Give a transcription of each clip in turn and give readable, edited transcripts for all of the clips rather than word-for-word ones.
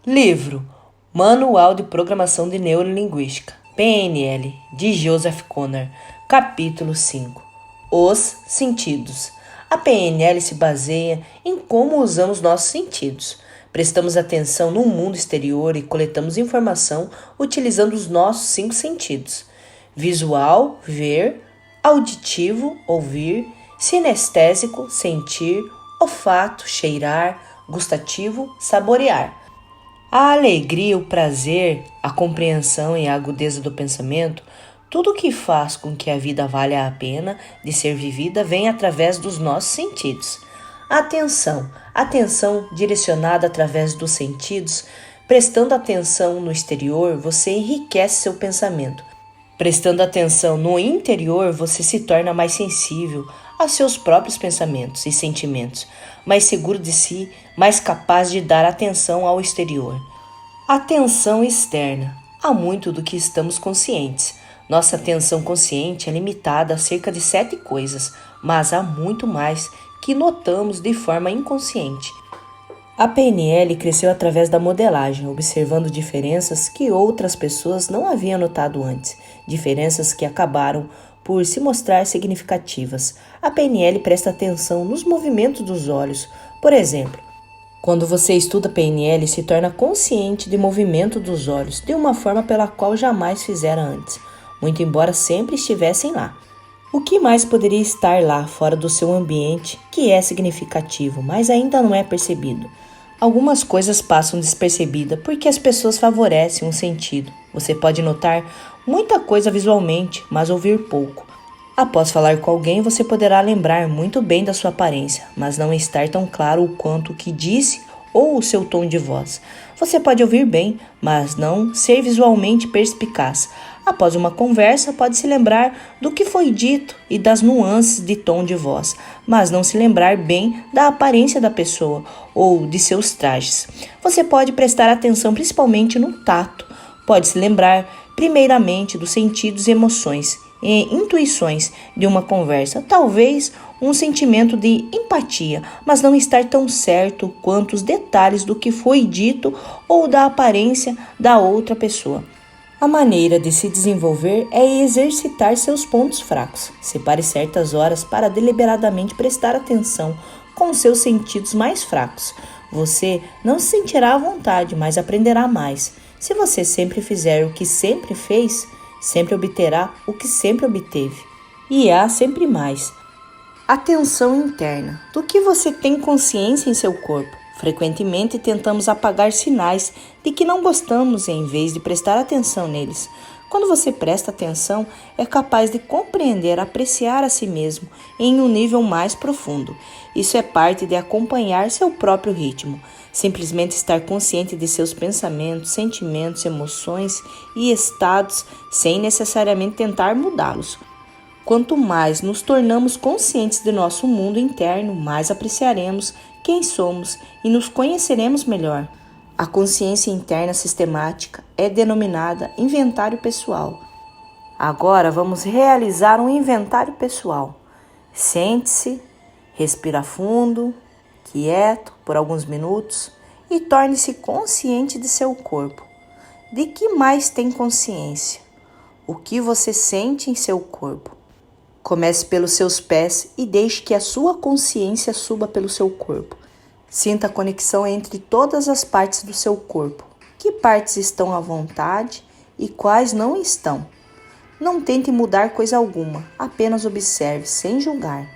Livro Manual de Programação de Neurolinguística, PNL, de Joseph Conner, capítulo 5. Os sentidos. A PNL se baseia em como usamos nossos sentidos. Prestamos atenção no mundo exterior e coletamos informação utilizando os nossos 5 sentidos: visual, ver; auditivo, ouvir; sinestésico, sentir; olfato, cheirar; gustativo, saborear. A alegria, o prazer, a compreensão e a agudeza do pensamento, tudo o que faz com que a vida valha a pena de ser vivida vem através dos nossos sentidos. Atenção direcionada através dos sentidos, prestando atenção no exterior, você enriquece seu pensamento. Prestando atenção no interior, você se torna mais sensível aos seus próprios pensamentos e sentimentos, mais seguro de si, mais capaz de dar atenção ao exterior. Atenção externa. Há muito do que estamos conscientes. Nossa atenção consciente é limitada a cerca de 7 coisas, mas há muito mais que notamos de forma inconsciente. A PNL cresceu através da modelagem, observando diferenças que outras pessoas não haviam notado antes, diferenças que acabaram por se mostrar significativas. A PNL presta atenção nos movimentos dos olhos. Por exemplo, quando você estuda PNL, se torna consciente do movimento dos olhos de uma forma pela qual jamais fizera antes, muito embora sempre estivessem lá. O que mais poderia estar lá fora do seu ambiente que é significativo, mas ainda não é percebido? Algumas coisas passam despercebidas porque as pessoas favorecem um sentido. Você pode notar muita coisa visualmente, mas ouvir pouco. Após falar com alguém, você poderá lembrar muito bem da sua aparência, mas não estar tão claro o quanto o que disse ou o seu tom de voz. Você pode ouvir bem, mas não ser visualmente perspicaz. Após uma conversa, pode se lembrar do que foi dito e das nuances de tom de voz, mas não se lembrar bem da aparência da pessoa ou de seus trajes. Você pode prestar atenção principalmente no tato. Pode se lembrar primeiramente dos sentidos e emoções e intuições de uma conversa, talvez um sentimento de empatia, mas não estar tão certo quanto os detalhes do que foi dito ou da aparência da outra pessoa. A maneira de se desenvolver é exercitar seus pontos fracos. Separe certas horas para deliberadamente prestar atenção com seus sentidos mais fracos. Você não se sentirá à vontade, mas aprenderá mais. Se você sempre fizer o que sempre fez, sempre obterá o que sempre obteve. E há sempre mais. Atenção interna. Do que você tem consciência em seu corpo? Frequentemente tentamos apagar sinais de que não gostamos em vez de prestar atenção neles. Quando você presta atenção, é capaz de compreender, apreciar a si mesmo em um nível mais profundo. Isso é parte de acompanhar seu próprio ritmo. Simplesmente estar consciente de seus pensamentos, sentimentos, emoções e estados sem necessariamente tentar mudá-los. Quanto mais nos tornamos conscientes de nosso mundo interno, mais apreciaremos quem somos e nos conheceremos melhor. A consciência interna sistemática é denominada inventário pessoal. Agora vamos realizar um inventário pessoal. Sente-se, respira fundo, quieto por alguns minutos e torne-se consciente de seu corpo. De que mais tem consciência? O que você sente em seu corpo? Comece pelos seus pés e deixe que a sua consciência suba pelo seu corpo. Sinta a conexão entre todas as partes do seu corpo. Que partes estão à vontade e quais não estão? Não tente mudar coisa alguma, apenas observe sem julgar.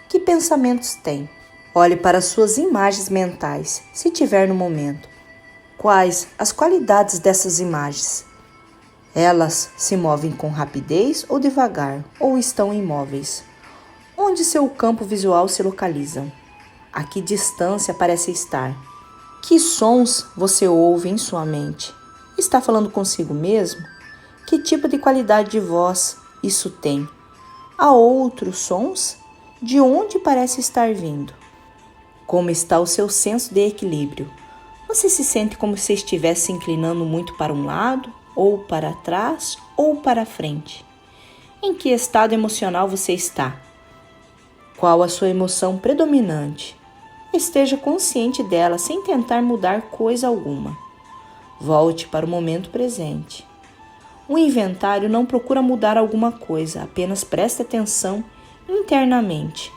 Que pensamentos tem? Olhe para suas imagens mentais, se tiver no momento. Quais as qualidades dessas imagens? Elas se movem com rapidez ou devagar, ou estão imóveis? Onde seu campo visual se localiza? A que distância parece estar? Que sons você ouve em sua mente? Está falando consigo mesmo? Que tipo de qualidade de voz isso tem? Há outros sons? De onde parece estar vindo? Como está o seu senso de equilíbrio? Você se sente como se estivesse se inclinando muito para um lado, ou para trás, ou para frente? Em que estado emocional você está? Qual a sua emoção predominante? Esteja consciente dela sem tentar mudar coisa alguma. Volte para o momento presente. O inventário não procura mudar alguma coisa, apenas preste atenção internamente.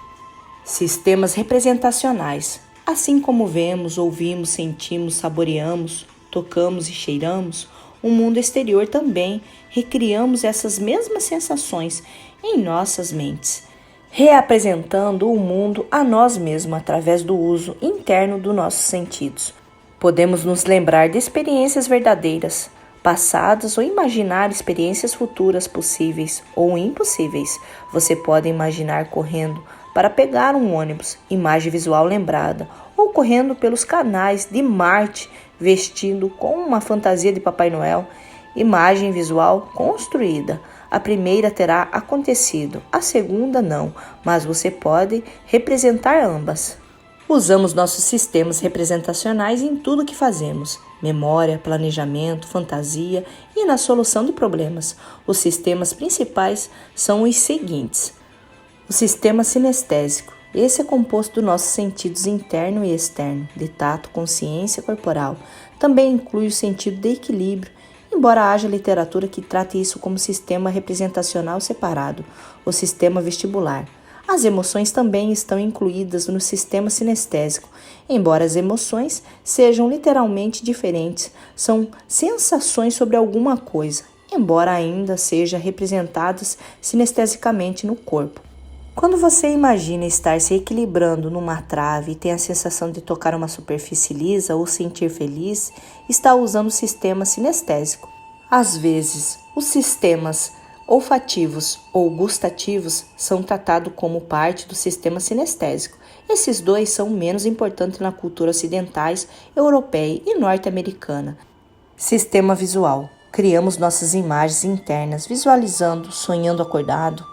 Sistemas representacionais. Assim como vemos, ouvimos, sentimos, saboreamos, tocamos e cheiramos, o mundo exterior também recriamos essas mesmas sensações em nossas mentes, reapresentando o mundo a nós mesmos através do uso interno dos nossos sentidos. Podemos nos lembrar de experiências verdadeiras, passadas ou imaginar experiências futuras possíveis ou impossíveis. Você pode imaginar correndo para pegar um ônibus, imagem visual lembrada, ou correndo pelos canais de Marte vestindo com uma fantasia de Papai Noel, imagem visual construída. A primeira terá acontecido, a segunda não, mas você pode representar ambas. Usamos nossos sistemas representacionais em tudo que fazemos: memória, planejamento, fantasia e na solução de problemas. Os sistemas principais são os seguintes. O sistema sinestésico. Esse é composto dos nossos sentidos interno e externo, de tato, consciência corporal. Também inclui o sentido de equilíbrio, embora haja literatura que trate isso como sistema representacional separado. O sistema vestibular. As emoções também estão incluídas no sistema sinestésico, embora as emoções sejam literalmente diferentes, são sensações sobre alguma coisa, embora ainda sejam representadas sinestesicamente no corpo. Quando você imagina estar se equilibrando numa trave e tem a sensação de tocar uma superfície lisa ou sentir feliz, está usando o sistema sinestésico. Às vezes, os sistemas olfativos ou gustativos são tratados como parte do sistema sinestésico. Esses dois são menos importantes na cultura ocidentais, europeia e norte-americana. Sistema visual. Criamos nossas imagens internas, visualizando, sonhando acordado,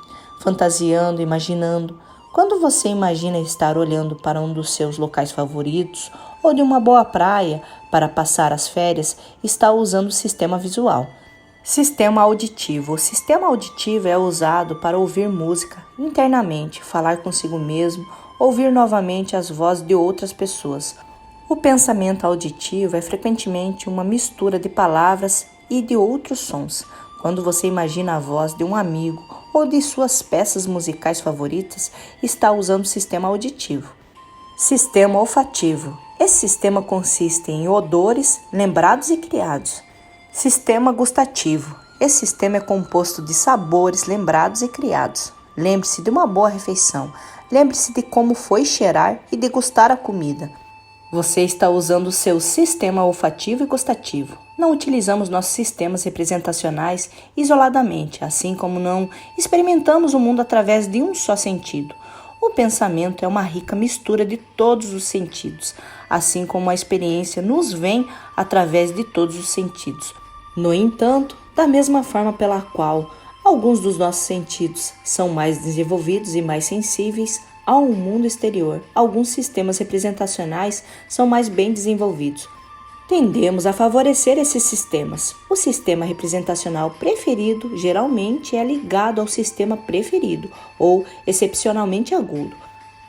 fantasiando, imaginando. Quando você imagina estar olhando para um dos seus locais favoritos ou de uma boa praia para passar as férias, está usando o sistema visual. Sistema auditivo. O sistema auditivo é usado para ouvir música internamente, falar consigo mesmo, ouvir novamente as vozes de outras pessoas. O pensamento auditivo é frequentemente uma mistura de palavras e de outros sons. Quando você imagina a voz de um amigo ou de suas peças musicais favoritas, está usando o sistema auditivo. Sistema olfativo. Esse sistema consiste em odores lembrados e criados. Sistema gustativo. Esse sistema é composto de sabores lembrados e criados. Lembre-se de uma boa refeição. Lembre-se de como foi cheirar e degustar a comida. Você está usando o seu sistema olfativo e gustativo. Não utilizamos nossos sistemas representacionais isoladamente, assim como não experimentamos o mundo através de um só sentido. O pensamento é uma rica mistura de todos os sentidos, assim como a experiência nos vem através de todos os sentidos. No entanto, da mesma forma pela qual alguns dos nossos sentidos são mais desenvolvidos e mais sensíveis ao mundo exterior, alguns sistemas representacionais são mais bem desenvolvidos. Tendemos a favorecer esses sistemas. O sistema representacional preferido geralmente é ligado ao sistema preferido ou excepcionalmente agudo.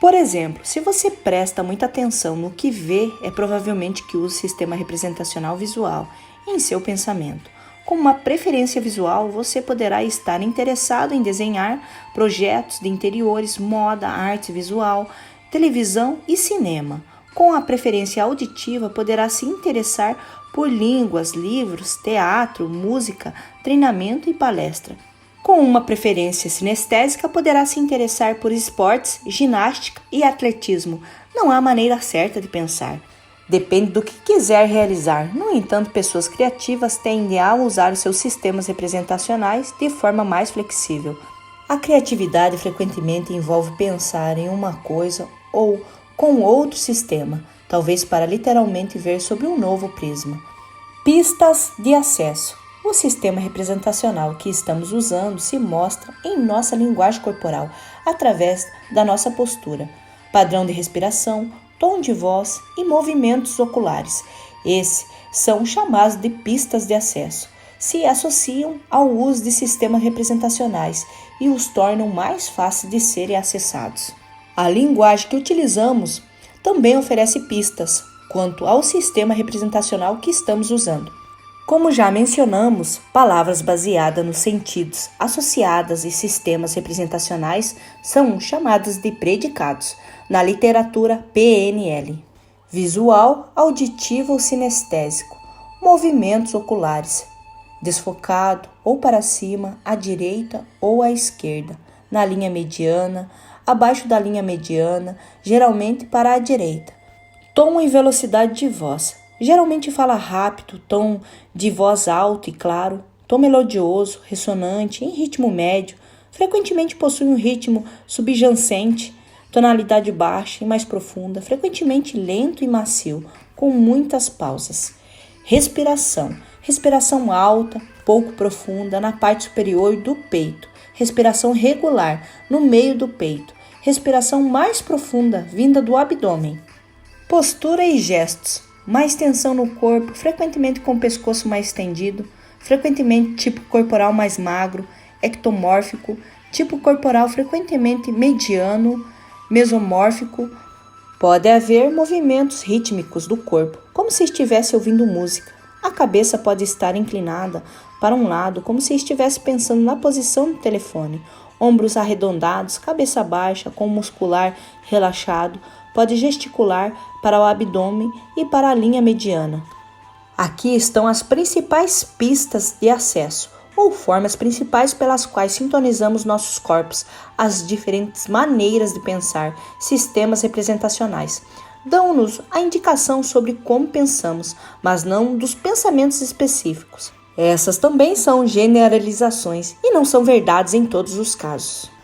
Por exemplo, se você presta muita atenção no que vê, é provavelmente que usa o sistema representacional visual em seu pensamento. Com uma preferência visual, você poderá estar interessado em desenhar projetos de interiores, moda, arte visual, televisão e cinema. Com a preferência auditiva, poderá se interessar por línguas, livros, teatro, música, treinamento e palestra. Com uma preferência sinestésica, poderá se interessar por esportes, ginástica e atletismo. Não há maneira certa de pensar. Depende do que quiser realizar. No entanto, pessoas criativas tendem a usar os seus sistemas representacionais de forma mais flexível. A criatividade frequentemente envolve pensar em uma coisa ou com outro sistema, talvez para literalmente ver sob um novo prisma. Pistas de acesso. O sistema representacional que estamos usando se mostra em nossa linguagem corporal, através da nossa postura, padrão de respiração, tom de voz e movimentos oculares. Esses são chamados de pistas de acesso. Se associam ao uso de sistemas representacionais e os tornam mais fáceis de serem acessados. A linguagem que utilizamos também oferece pistas quanto ao sistema representacional que estamos usando. Como já mencionamos, palavras baseadas nos sentidos associadas e sistemas representacionais são chamadas de predicados, na literatura PNL. Visual, auditivo ou sinestésico. Movimentos oculares. Desfocado ou para cima, à direita ou à esquerda, na linha mediana, abaixo da linha mediana, geralmente para a direita. Tom e velocidade de voz. Geralmente fala rápido, tom de voz alto e claro, tom melodioso, ressonante, em ritmo médio, frequentemente possui um ritmo subjacente, tonalidade baixa e mais profunda, frequentemente lento e macio, com muitas pausas. Respiração. Respiração alta, pouco profunda, na parte superior do peito. Respiração regular, no meio do peito. Respiração mais profunda, vinda do abdômen. Postura e gestos. Mais tensão no corpo, frequentemente com o pescoço mais estendido, frequentemente tipo corporal mais magro, ectomórfico, tipo corporal frequentemente mediano, mesomórfico. Pode haver movimentos rítmicos do corpo, como se estivesse ouvindo música. A cabeça pode estar inclinada para um lado, como se estivesse pensando na posição do telefone. Ombros arredondados, cabeça baixa, com o muscular relaxado. Pode gesticular para o abdômen e para a linha mediana. Aqui estão as principais pistas de acesso, ou formas principais pelas quais sintonizamos nossos corpos, as diferentes maneiras de pensar, sistemas representacionais. Dão-nos a indicação sobre como pensamos, mas não dos pensamentos específicos. Essas também são generalizações e não são verdades em todos os casos.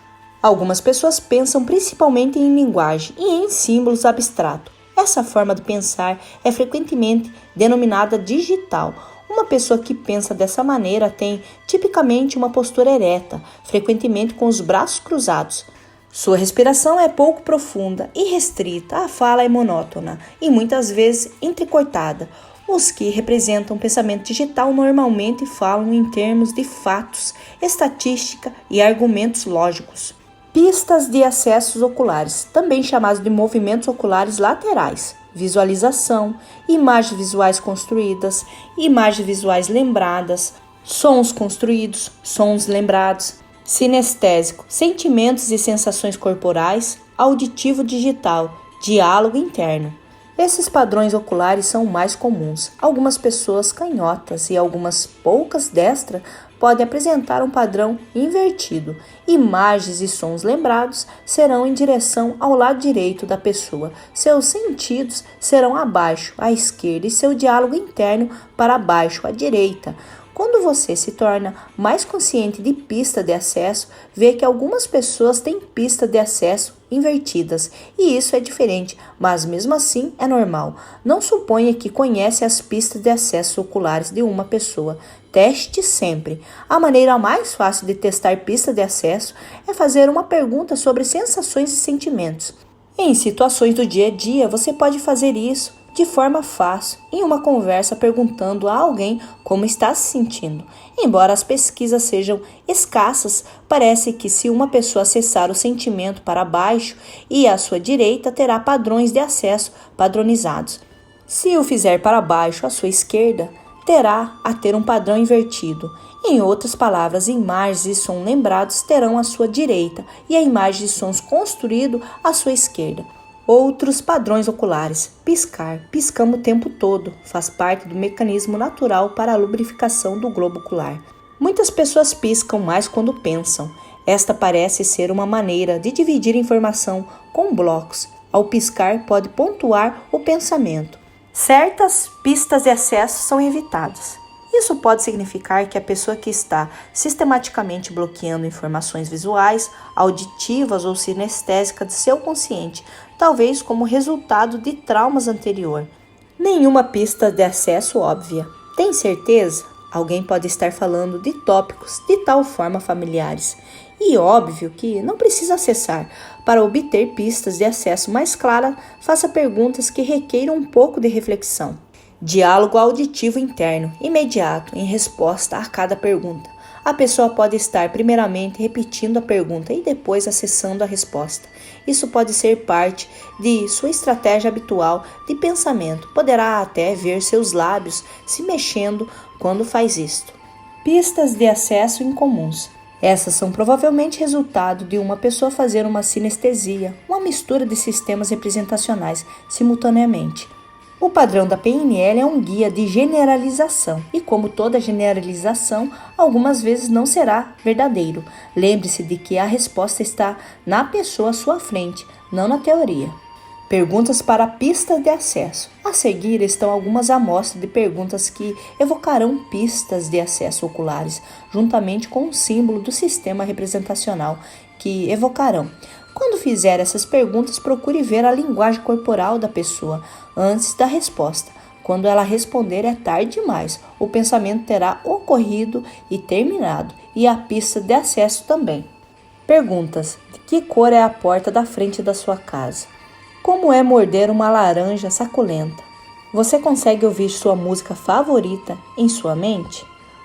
Algumas pessoas pensam principalmente em linguagem e em símbolos abstratos. Essa forma de pensar é frequentemente denominada digital. Uma pessoa que pensa dessa maneira tem tipicamente uma postura ereta, frequentemente com os braços cruzados. Sua respiração é pouco profunda e restrita, a fala é monótona e muitas vezes entrecortada. Os que representam o pensamento digital normalmente falam em termos de fatos, estatística e argumentos lógicos. Pistas de acessos oculares, também chamados de movimentos oculares laterais, visualização, imagens visuais construídas, imagens visuais lembradas, sons construídos, sons lembrados, sinestésico, sentimentos e sensações corporais, auditivo digital, diálogo interno. Esses padrões oculares são mais comuns. Algumas pessoas canhotas e algumas poucas destras podem apresentar um padrão invertido. Imagens e sons lembrados serão em direção ao lado direito da pessoa. Seus sentidos serão abaixo, à esquerda, e seu diálogo interno para baixo, à direita. Quando você se torna mais consciente de pista de acesso, vê que algumas pessoas têm pista de acesso invertidas, e isso é diferente, mas mesmo assim é normal. Não suponha que conhece as pistas de acesso oculares de uma pessoa. Teste sempre. A maneira mais fácil de testar pista de acesso é fazer uma pergunta sobre sensações e sentimentos. Em situações do dia a dia, você pode fazer isso de forma fácil, em uma conversa perguntando a alguém como está se sentindo. Embora as pesquisas sejam escassas, parece que se uma pessoa acessar o sentimento para baixo e à sua direita, terá padrões de acesso padronizados. Se o fizer para baixo à sua esquerda, terá a ter um padrão invertido. Em outras palavras, imagens e sons lembrados terão à sua direita e a imagem e sons construídos à sua esquerda. Outros padrões oculares. Piscar. Piscamos o tempo todo. Faz parte do mecanismo natural para a lubrificação do globo ocular. Muitas pessoas piscam mais quando pensam. Esta parece ser uma maneira de dividir informação com blocos. Ao piscar, pode pontuar o pensamento. Certas pistas de acesso são evitadas. Isso pode significar que a pessoa que está sistematicamente bloqueando informações visuais, auditivas ou sinestésicas de seu consciente, talvez como resultado de traumas anteriores. Nenhuma pista de acesso óbvia. Tem certeza? Alguém pode estar falando de tópicos de tal forma familiares. E óbvio que não precisa acessar. Para obter pistas de acesso mais claras, faça perguntas que requeiram um pouco de reflexão. Diálogo auditivo interno, imediato, em resposta a cada pergunta. A pessoa pode estar primeiramente repetindo a pergunta e depois acessando a resposta. Isso pode ser parte de sua estratégia habitual de pensamento. Poderá até ver seus lábios se mexendo quando faz isto. Pistas de acesso incomuns. Essas são provavelmente resultado de uma pessoa fazer uma sinestesia, uma mistura de sistemas representacionais simultaneamente. O padrão da PNL é um guia de generalização e, como toda generalização, algumas vezes não será verdadeiro. Lembre-se de que a resposta está na pessoa à sua frente, não na teoria. Perguntas para pistas de acesso. A seguir estão algumas amostras de perguntas que evocarão pistas de acesso oculares, juntamente com o símbolo do sistema representacional que evocarão. Quando fizer essas perguntas, procure ver a linguagem corporal da pessoa antes da resposta. Quando ela responder, é tarde demais. O pensamento terá ocorrido e terminado, e a pista de acesso também. Perguntas: de que cor é a porta da frente da sua casa? Como é morder uma laranja suculenta? Você consegue ouvir sua música favorita em sua mente?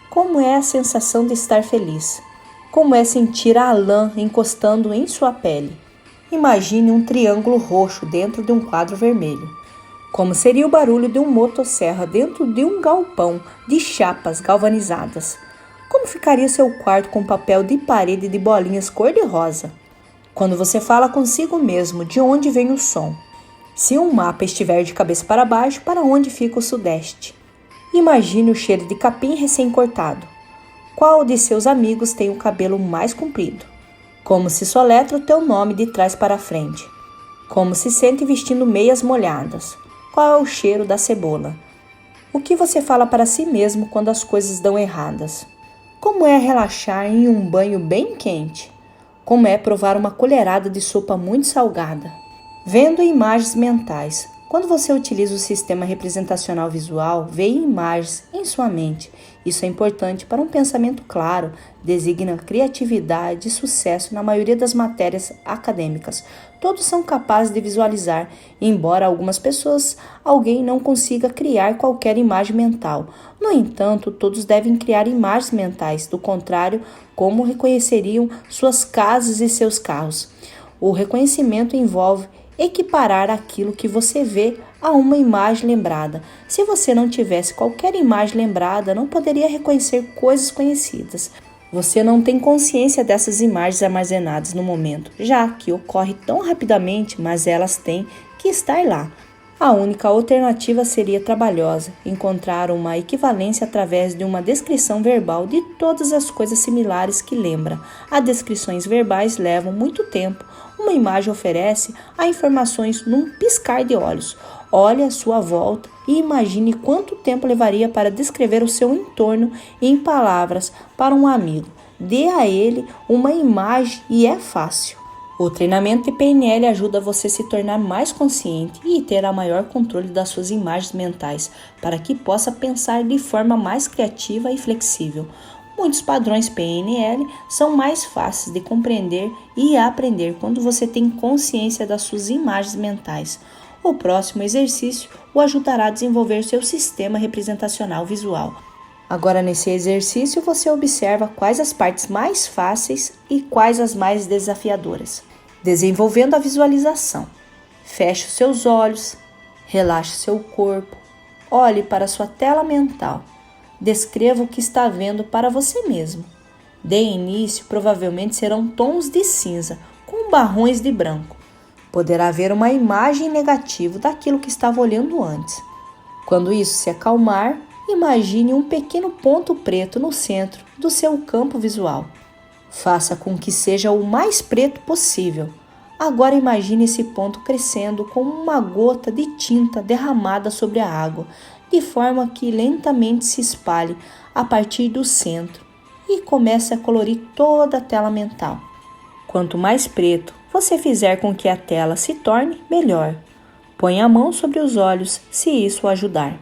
Como é a sensação de estar feliz? Como é sentir a lã encostando em sua pele? Imagine um triângulo roxo dentro de um quadro vermelho. Como seria o barulho de uma motosserra dentro de um galpão de chapas galvanizadas? Como ficaria seu quarto com papel de parede de bolinhas cor-de-rosa? Quando você fala consigo mesmo, de onde vem o som? Se um mapa estiver de cabeça para baixo, para onde fica o sudeste? Imagine o cheiro de capim recém-cortado. Qual de seus amigos tem o cabelo mais comprido? Como se soletra o teu nome de trás para frente? Como se sente vestindo meias molhadas? Qual é o cheiro da cebola? O que você fala para si mesmo quando as coisas dão erradas? Como é relaxar em um banho bem quente? Como é provar uma colherada de sopa muito salgada? Vendo imagens mentais. Quando você utiliza o sistema representacional visual, vê imagens em sua mente. Isso é importante para um pensamento claro, designa criatividade e sucesso na maioria das matérias acadêmicas. Todos são capazes de visualizar, embora algumas pessoas, alguém não consiga criar qualquer imagem mental. No entanto, todos devem criar imagens mentais, do contrário, como reconheceriam suas casas e seus carros? O reconhecimento envolve equiparar aquilo que você vê a uma imagem lembrada. Se você não tivesse qualquer imagem lembrada, não poderia reconhecer coisas conhecidas. Você não tem consciência dessas imagens armazenadas no momento, já que ocorre tão rapidamente, mas elas têm que estar lá. A única alternativa seria trabalhosa, encontrar uma equivalência através de uma descrição verbal de todas as coisas similares que lembra. As descrições verbais levam muito tempo. Uma imagem oferece as informações num piscar de olhos. Olhe à sua volta e imagine quanto tempo levaria para descrever o seu entorno em palavras para um amigo. Dê a ele uma imagem e é fácil. O treinamento de PNL ajuda você a se tornar mais consciente e ter a maior controle das suas imagens mentais, para que possa pensar de forma mais criativa e flexível. Muitos padrões PNL são mais fáceis de compreender e aprender quando você tem consciência das suas imagens mentais. O próximo exercício o ajudará a desenvolver seu sistema representacional visual. Agora, nesse exercício, você observa quais as partes mais fáceis e quais as mais desafiadoras. Desenvolvendo a visualização. Feche os seus olhos, relaxe seu corpo, olhe para sua tela mental. Descreva o que está vendo para você mesmo. De início, provavelmente serão tons de cinza com barrões de branco. Poderá haver uma imagem negativa daquilo que estava olhando antes. Quando isso se acalmar, imagine um pequeno ponto preto no centro do seu campo visual. Faça com que seja o mais preto possível. Agora imagine esse ponto crescendo como uma gota de tinta derramada sobre a água, de forma que lentamente se espalhe a partir do centro e comece a colorir toda a tela mental. Quanto mais preto você fizer com que a tela se torne, melhor. Põe a mão sobre os olhos, se isso o ajudar.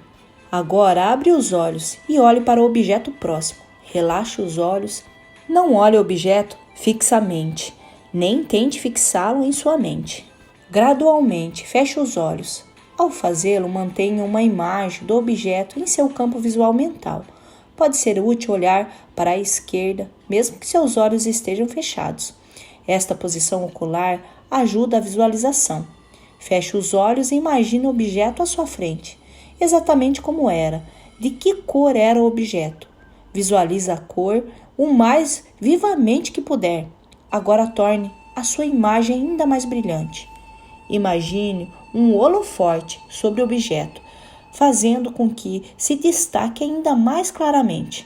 Agora abre os olhos e olhe para o objeto próximo. Relaxe os olhos. Não olhe o objeto fixamente, nem tente fixá-lo em sua mente. Gradualmente, feche os olhos. Ao fazê-lo, mantenha uma imagem do objeto em seu campo visual mental. Pode ser útil olhar para a esquerda, mesmo que seus olhos estejam fechados. Esta posição ocular ajuda a visualização. Feche os olhos e imagine o objeto à sua frente, exatamente como era. De que cor era o objeto? Visualize a cor o mais vivamente que puder. Agora torne a sua imagem ainda mais brilhante. Imagine um holofote sobre o objeto, fazendo com que se destaque ainda mais claramente.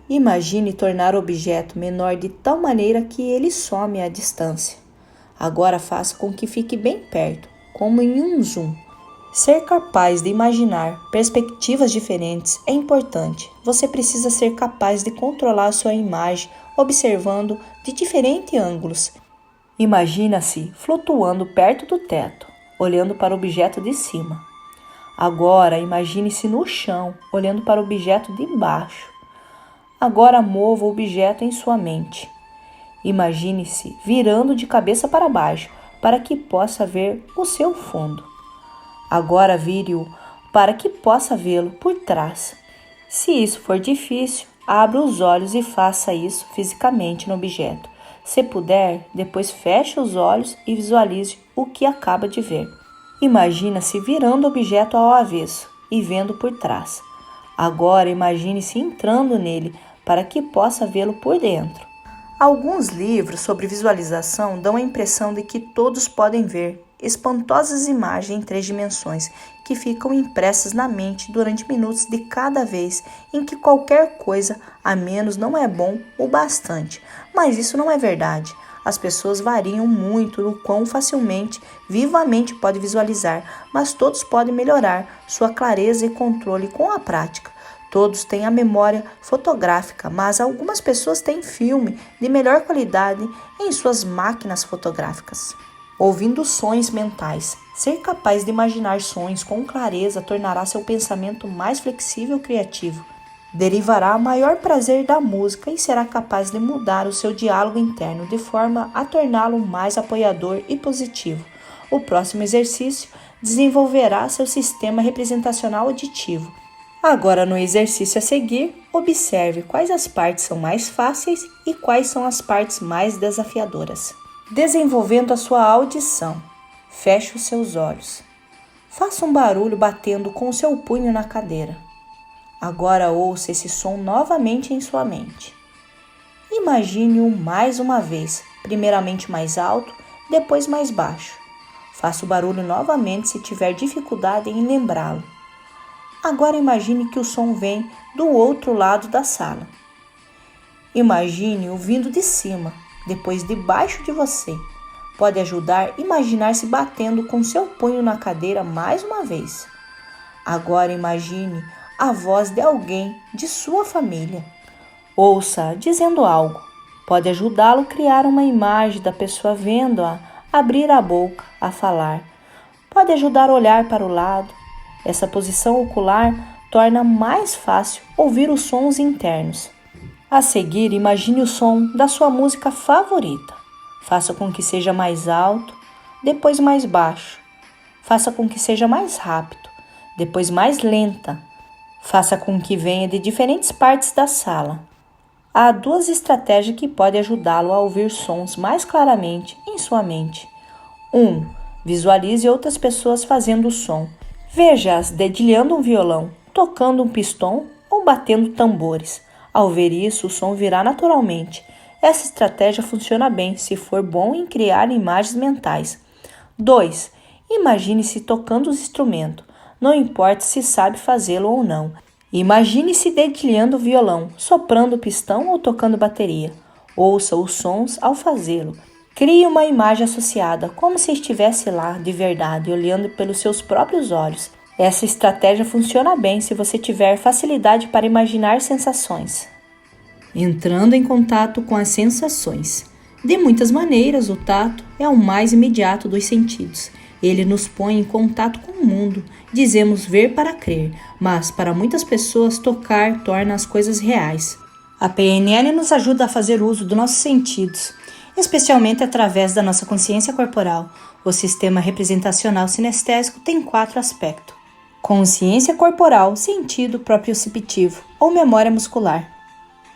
Imagine tornar o objeto menor de tal maneira que ele some à distância. Agora faça com que fique bem perto, como em um zoom. Ser capaz de imaginar perspectivas diferentes é importante. Você precisa ser capaz de controlar sua imagem observando de diferentes ângulos. Imagina-se flutuando perto do teto, olhando para o objeto de cima. Agora imagine-se no chão, olhando para o objeto de baixo. Agora mova o objeto em sua mente. Imagine-se virando de cabeça para baixo, para que possa ver o seu fundo. Agora vire-o para que possa vê-lo por trás. Se isso for difícil, abra os olhos e faça isso fisicamente no objeto. Se puder, depois feche os olhos e visualize o que acaba de ver. Imagina-se virando o objeto ao avesso e vendo por trás. Agora imagine-se entrando nele para que possa vê-lo por dentro. Alguns livros sobre visualização dão a impressão de que todos podem ver espantosas imagens em 3 dimensões que ficam impressas na mente durante minutos de cada vez em que qualquer coisa a menos não é bom o bastante. Mas isso não é verdade. As pessoas variam muito no quão facilmente, vivamente pode visualizar, mas todos podem melhorar sua clareza e controle com a prática. Todos têm a memória fotográfica, mas algumas pessoas têm filme de melhor qualidade em suas máquinas fotográficas. Ouvindo sons mentais. Ser capaz de imaginar sons com clareza tornará seu pensamento mais flexível e criativo. Derivará maior prazer da música e será capaz de mudar o seu diálogo interno de forma a torná-lo mais apoiador e positivo. O próximo exercício desenvolverá seu sistema representacional auditivo. Agora, no exercício a seguir, observe quais as partes são mais fáceis e quais são as partes mais desafiadoras. Desenvolvendo a sua audição. Feche os seus olhos. Faça um barulho batendo com o seu punho na cadeira. Agora ouça esse som novamente em sua mente. Imagine-o mais uma vez, primeiramente mais alto, depois mais baixo. Faça o barulho novamente se tiver dificuldade em lembrá-lo. Agora imagine que o som vem do outro lado da sala. Imagine-o vindo de cima, depois debaixo de você. Pode ajudar a imaginar-se batendo com seu punho na cadeira mais uma vez. Agora imagine a voz de alguém de sua família. Ouça dizendo algo. Pode ajudá-lo a criar uma imagem da pessoa vendo-a abrir a boca, a falar. Pode ajudar a olhar para o lado. Essa posição ocular torna mais fácil ouvir os sons internos. A seguir, imagine o som da sua música favorita. Faça com que seja mais alto, depois mais baixo. Faça com que seja mais rápido, depois mais lenta. Faça com que venha de diferentes partes da sala. Há 2 estratégias que podem ajudá-lo a ouvir sons mais claramente em sua mente. 1. Visualize outras pessoas fazendo o som. Veja-as dedilhando um violão, tocando um pistão ou batendo tambores. Ao ver isso, o som virá naturalmente. Essa estratégia funciona bem se for bom em criar imagens mentais. 2. Imagine-se tocando os instrumentos. Não importa se sabe fazê-lo ou não. Imagine-se dedilhando o violão, soprando o pistão ou tocando bateria. Ouça os sons ao fazê-lo. Crie uma imagem associada, como se estivesse lá de verdade, olhando pelos seus próprios olhos. Essa estratégia funciona bem se você tiver facilidade para imaginar sensações. Entrando em contato com as sensações. De muitas maneiras, o tato é o mais imediato dos sentidos. Ele nos põe em contato com o mundo. Dizemos ver para crer, mas para muitas pessoas tocar torna as coisas reais. A PNL nos ajuda a fazer uso dos nossos sentidos, especialmente através da nossa consciência corporal. O sistema representacional sinestésico tem 4 aspectos: consciência corporal, sentido proprioceptivo ou memória muscular.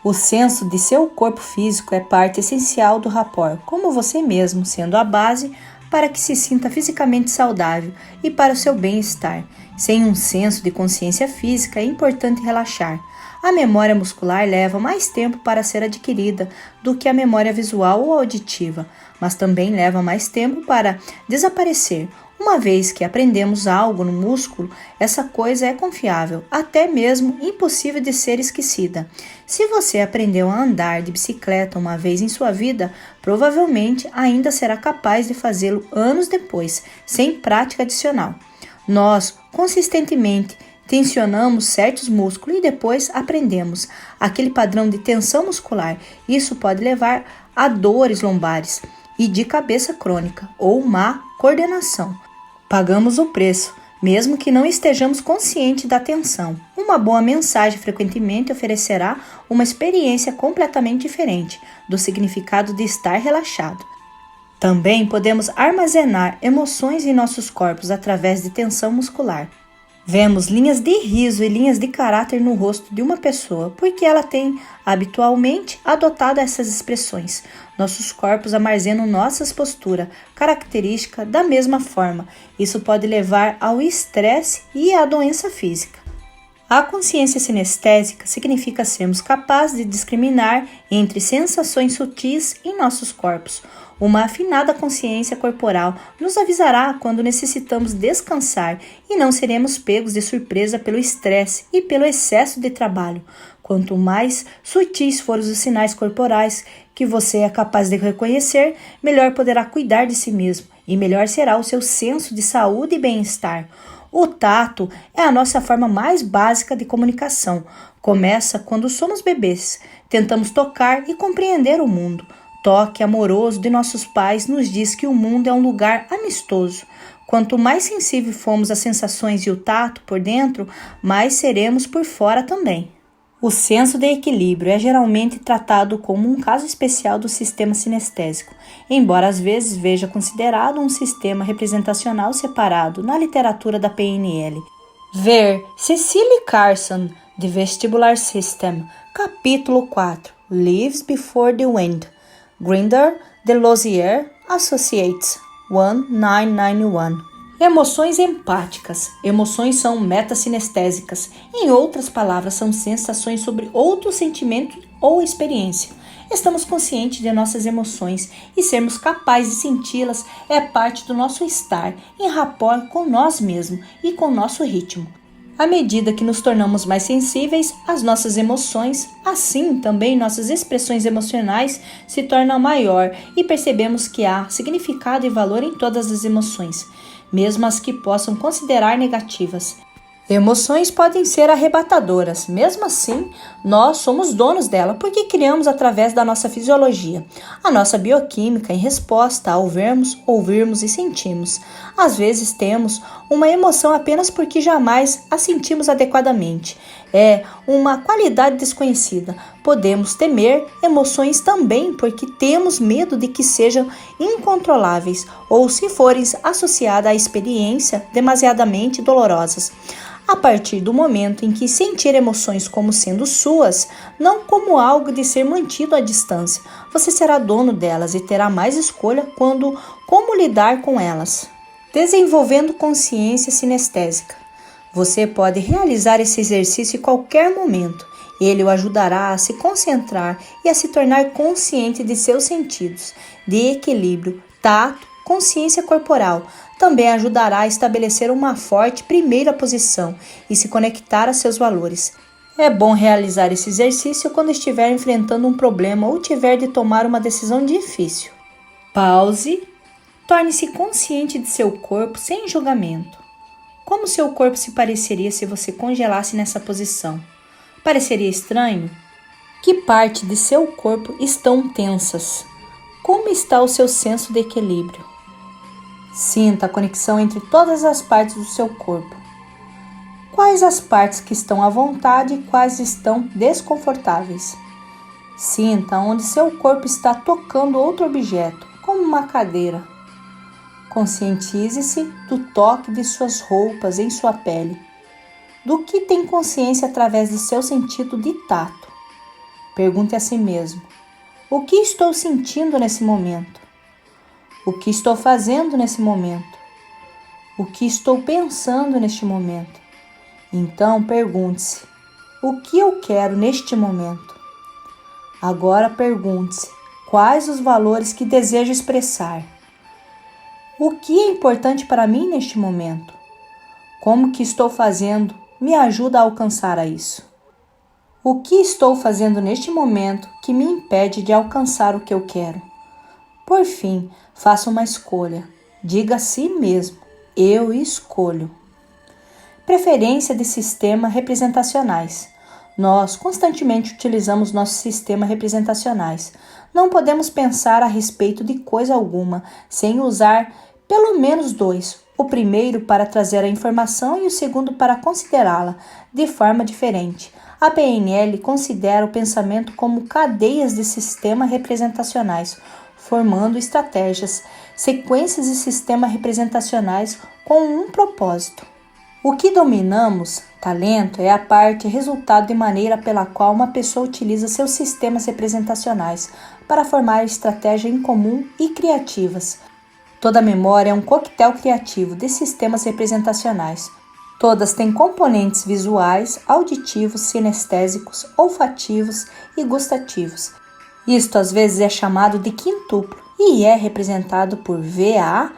O senso de seu corpo físico é parte essencial do rapport, como você mesmo, sendo a base para que se sinta fisicamente saudável e para o seu bem-estar. Sem um senso de consciência física, é importante relaxar. A memória muscular leva mais tempo para ser adquirida do que a memória visual ou auditiva, mas também leva mais tempo para desaparecer. Uma vez que aprendemos algo no músculo, essa coisa é confiável, até mesmo impossível de ser esquecida. Se você aprendeu a andar de bicicleta uma vez em sua vida, provavelmente ainda será capaz de fazê-lo anos depois, sem prática adicional. Nós, consistentemente, tensionamos certos músculos e depois aprendemos aquele padrão de tensão muscular. Isso pode levar a dores lombares e de cabeça crônica ou má coordenação. Pagamos o preço, mesmo que não estejamos conscientes da tensão. Uma boa mensagem frequentemente oferecerá uma experiência completamente diferente do significado de estar relaxado. Também podemos armazenar emoções em nossos corpos através de tensão muscular. Vemos linhas de riso e linhas de caráter no rosto de uma pessoa, porque ela tem habitualmente adotado essas expressões. Nossos corpos armazenam nossas posturas, característica da mesma forma. Isso pode levar ao estresse e à doença física. A consciência sinestésica significa sermos capazes de discriminar entre sensações sutis em nossos corpos. Uma afinada consciência corporal nos avisará quando necessitamos descansar e não seremos pegos de surpresa pelo estresse e pelo excesso de trabalho. Quanto mais sutis forem os sinais corporais que você é capaz de reconhecer, melhor poderá cuidar de si mesmo e melhor será o seu senso de saúde e bem-estar. O tato é a nossa forma mais básica de comunicação. Começa quando somos bebês. Tentamos tocar e compreender o mundo. Toque amoroso de nossos pais nos diz que o mundo é um lugar amistoso. Quanto mais sensível fomos às sensações e o tato por dentro, mais seremos por fora também. O senso de equilíbrio é geralmente tratado como um caso especial do sistema sinestésico, embora às vezes veja considerado um sistema representacional separado na literatura da PNL. Ver Cecily Carson, The Vestibular System, capítulo 4, Leaves Before the Wind, Grinder, Delosier, Associates, 1991. Emoções empáticas. Emoções são metasinestésicas. Em outras palavras, são sensações sobre outro sentimento ou experiência. Estamos conscientes de nossas emoções e sermos capazes de senti-las é parte do nosso estar em rapport com nós mesmos e com nosso ritmo. À medida que nos tornamos mais sensíveis às nossas emoções, assim também nossas expressões emocionais se tornam maior e percebemos que há significado e valor em todas as emoções, mesmo as que possam considerar negativas. Emoções podem ser arrebatadoras, mesmo assim, nós somos donos dela porque criamos através da nossa fisiologia, a nossa bioquímica em resposta ao vermos, ouvirmos e sentimos. Às vezes temos uma emoção apenas porque jamais a sentimos adequadamente. É uma qualidade desconhecida. Podemos temer emoções também porque temos medo de que sejam incontroláveis ou se forem associadas a experiências demasiadamente dolorosas. A partir do momento em que sentir emoções como sendo suas, não como algo de ser mantido à distância, você será dono delas e terá mais escolha como lidar com elas. Desenvolvendo consciência sinestésica. Você pode realizar esse exercício em qualquer momento. Ele o ajudará a se concentrar e a se tornar consciente de seus sentidos, de equilíbrio, tato, consciência corporal. Também ajudará a estabelecer uma forte primeira posição e se conectar a seus valores. É bom realizar esse exercício quando estiver enfrentando um problema ou tiver de tomar uma decisão difícil. Pause. Torne-se consciente de seu corpo sem julgamento. Como seu corpo se pareceria se você congelasse nessa posição? Pareceria estranho? Que parte de seu corpo estão tensas? Como está o seu senso de equilíbrio? Sinta a conexão entre todas as partes do seu corpo. Quais as partes que estão à vontade e quais estão desconfortáveis? Sinta onde seu corpo está tocando outro objeto, como uma cadeira. Conscientize-se do toque de suas roupas em sua pele. do que tem consciência através de seu sentido de tato. Pergunte a si mesmo: o que estou sentindo nesse momento? O que estou fazendo nesse momento? O que estou pensando neste momento? Então pergunte-se: o que eu quero neste momento? Agora pergunte-se: quais os valores que desejo expressar? O que é importante para mim neste momento? Como que estou fazendo me ajuda a alcançar a isso? O que estou fazendo neste momento que me impede de alcançar o que eu quero? Por fim, faça uma escolha. Diga a si mesmo: eu escolho. Preferência de sistemas representacionais. Nós constantemente utilizamos nossos sistemas representacionais. Não podemos pensar a respeito de coisa alguma sem usar pelo menos dois. O primeiro para trazer a informação e o segundo para considerá-la de forma diferente. A PNL considera o pensamento como cadeias de sistemas representacionais, formando estratégias, sequências e sistemas representacionais com um propósito. O que dominamos, talento, é a parte resultado de maneira pela qual uma pessoa utiliza seus sistemas representacionais para formar estratégias em comum e criativas. Toda memória é um coquetel criativo de sistemas representacionais. Todas têm componentes visuais, auditivos, sinestésicos, olfativos e gustativos. Isto às vezes é chamado de quintuplo e é representado por VACOG.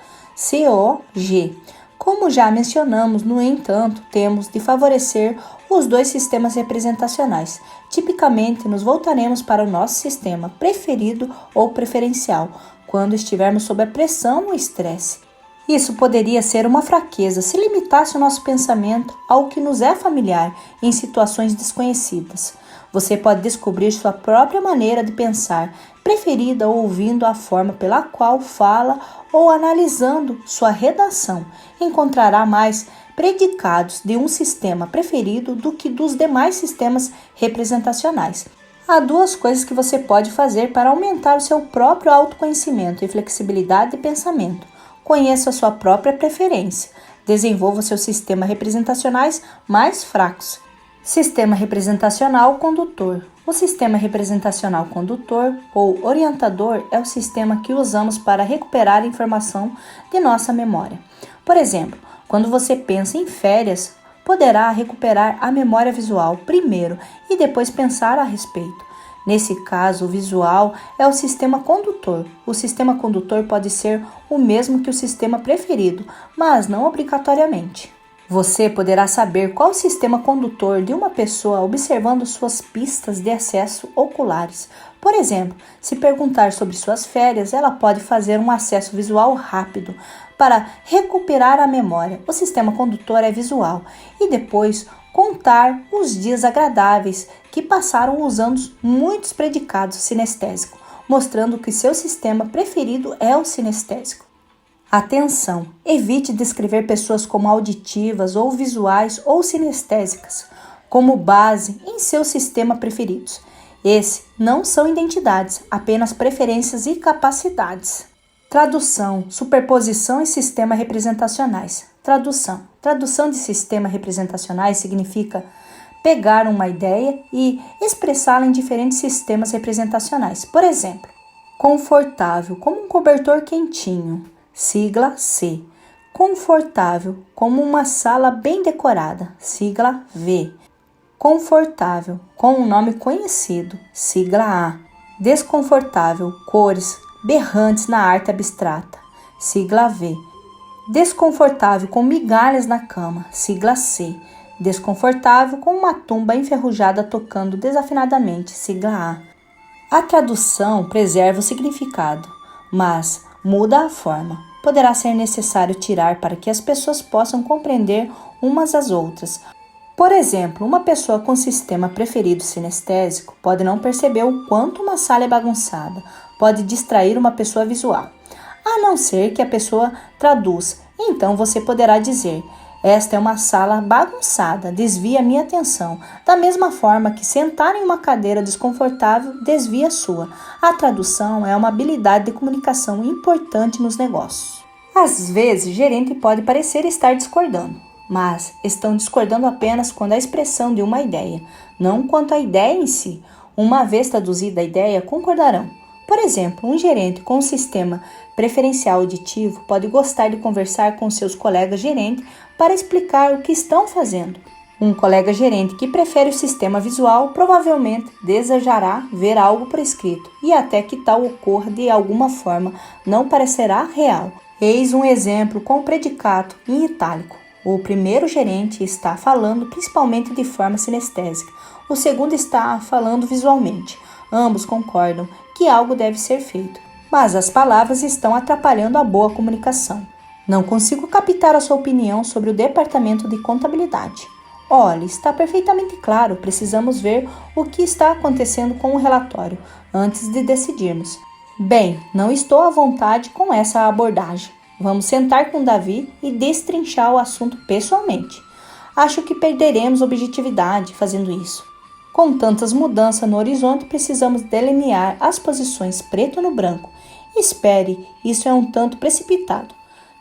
Como já mencionamos, no entanto, temos de favorecer os dois sistemas representacionais. Tipicamente, nos voltaremos para o nosso sistema preferido ou preferencial, quando estivermos sob a pressão ou estresse. Isso poderia ser uma fraqueza se limitasse o nosso pensamento ao que nos é familiar em situações desconhecidas. Você pode descobrir sua própria maneira de pensar preferida ouvindo a forma pela qual fala ou analisando sua redação. Encontrará mais predicados de um sistema preferido do que dos demais sistemas representacionais. Há duas coisas que você pode fazer para aumentar o seu próprio autoconhecimento e flexibilidade de pensamento. Conheça a sua própria preferência. Desenvolva seus sistemas representacionais mais fracos. Sistema representacional condutor. O sistema representacional condutor ou orientador é o sistema que usamos para recuperar informação de nossa memória. Por exemplo, quando você pensa em férias, poderá recuperar a memória visual primeiro e depois pensar a respeito. Nesse caso, o visual é o sistema condutor. O sistema condutor pode ser o mesmo que o sistema preferido, mas não obrigatoriamente. Você poderá saber qual o sistema condutor de uma pessoa observando suas pistas de acesso oculares. Por exemplo, se perguntar sobre suas férias, ela pode fazer um acesso visual rápido para recuperar a memória. O sistema condutor é visual e depois contar os dias agradáveis que passaram usando muitos predicados sinestésicos, mostrando que seu sistema preferido é o sinestésico. Atenção! Evite descrever pessoas como auditivas ou visuais ou sinestésicas como base em seus sistemas preferidos. Esses não são identidades, apenas preferências e capacidades. Tradução, superposição e sistemas representacionais. Tradução. Tradução de sistemas representacionais significa pegar uma ideia e expressá-la em diferentes sistemas representacionais. Por exemplo, confortável, como um cobertor quentinho. Sigla C. Confortável, como uma sala bem decorada. Sigla V. Confortável, com um nome conhecido. Sigla A. Desconfortável, cores berrantes na arte abstrata. Sigla V. Desconfortável, com migalhas na cama. Sigla C. Desconfortável, com uma tumba enferrujada tocando desafinadamente. Sigla A. A tradução preserva o significado, mas muda a forma. Poderá ser necessário tirar para que as pessoas possam compreender umas às outras. Por exemplo, uma pessoa com sistema preferido sinestésico pode não perceber o quanto uma sala é bagunçada, pode distrair uma pessoa visual, a não ser que a pessoa traduza. Então você poderá dizer: esta é uma sala bagunçada, desvia minha atenção, da mesma forma que sentar em uma cadeira desconfortável desvia a sua. A tradução é uma habilidade de comunicação importante nos negócios. Às vezes, o gerente pode parecer estar discordando, mas estão discordando apenas quanto à expressão de uma ideia, não quanto à ideia em si. Uma vez traduzida a ideia, concordarão. Por exemplo, um gerente com um sistema preferencial auditivo pode gostar de conversar com seus colegas gerentes para explicar o que estão fazendo. Um colega gerente que prefere o sistema visual provavelmente desejará ver algo por escrito e até que tal ocorra de alguma forma não parecerá real. Eis um exemplo com o predicado em itálico. O primeiro gerente está falando principalmente de forma sinestésica. O segundo está falando visualmente. Ambos concordam que algo deve ser feito, mas as palavras estão atrapalhando a boa comunicação. Não consigo captar a sua opinião sobre o departamento de contabilidade. Olha, está perfeitamente claro, precisamos ver o que está acontecendo com o relatório antes de decidirmos. Bem, não estou à vontade com essa abordagem. Vamos sentar com Davi e destrinchar o assunto pessoalmente. Acho que perderemos objetividade fazendo isso. Com tantas mudanças no horizonte, precisamos delinear as posições preto no branco. Espere, isso é um tanto precipitado.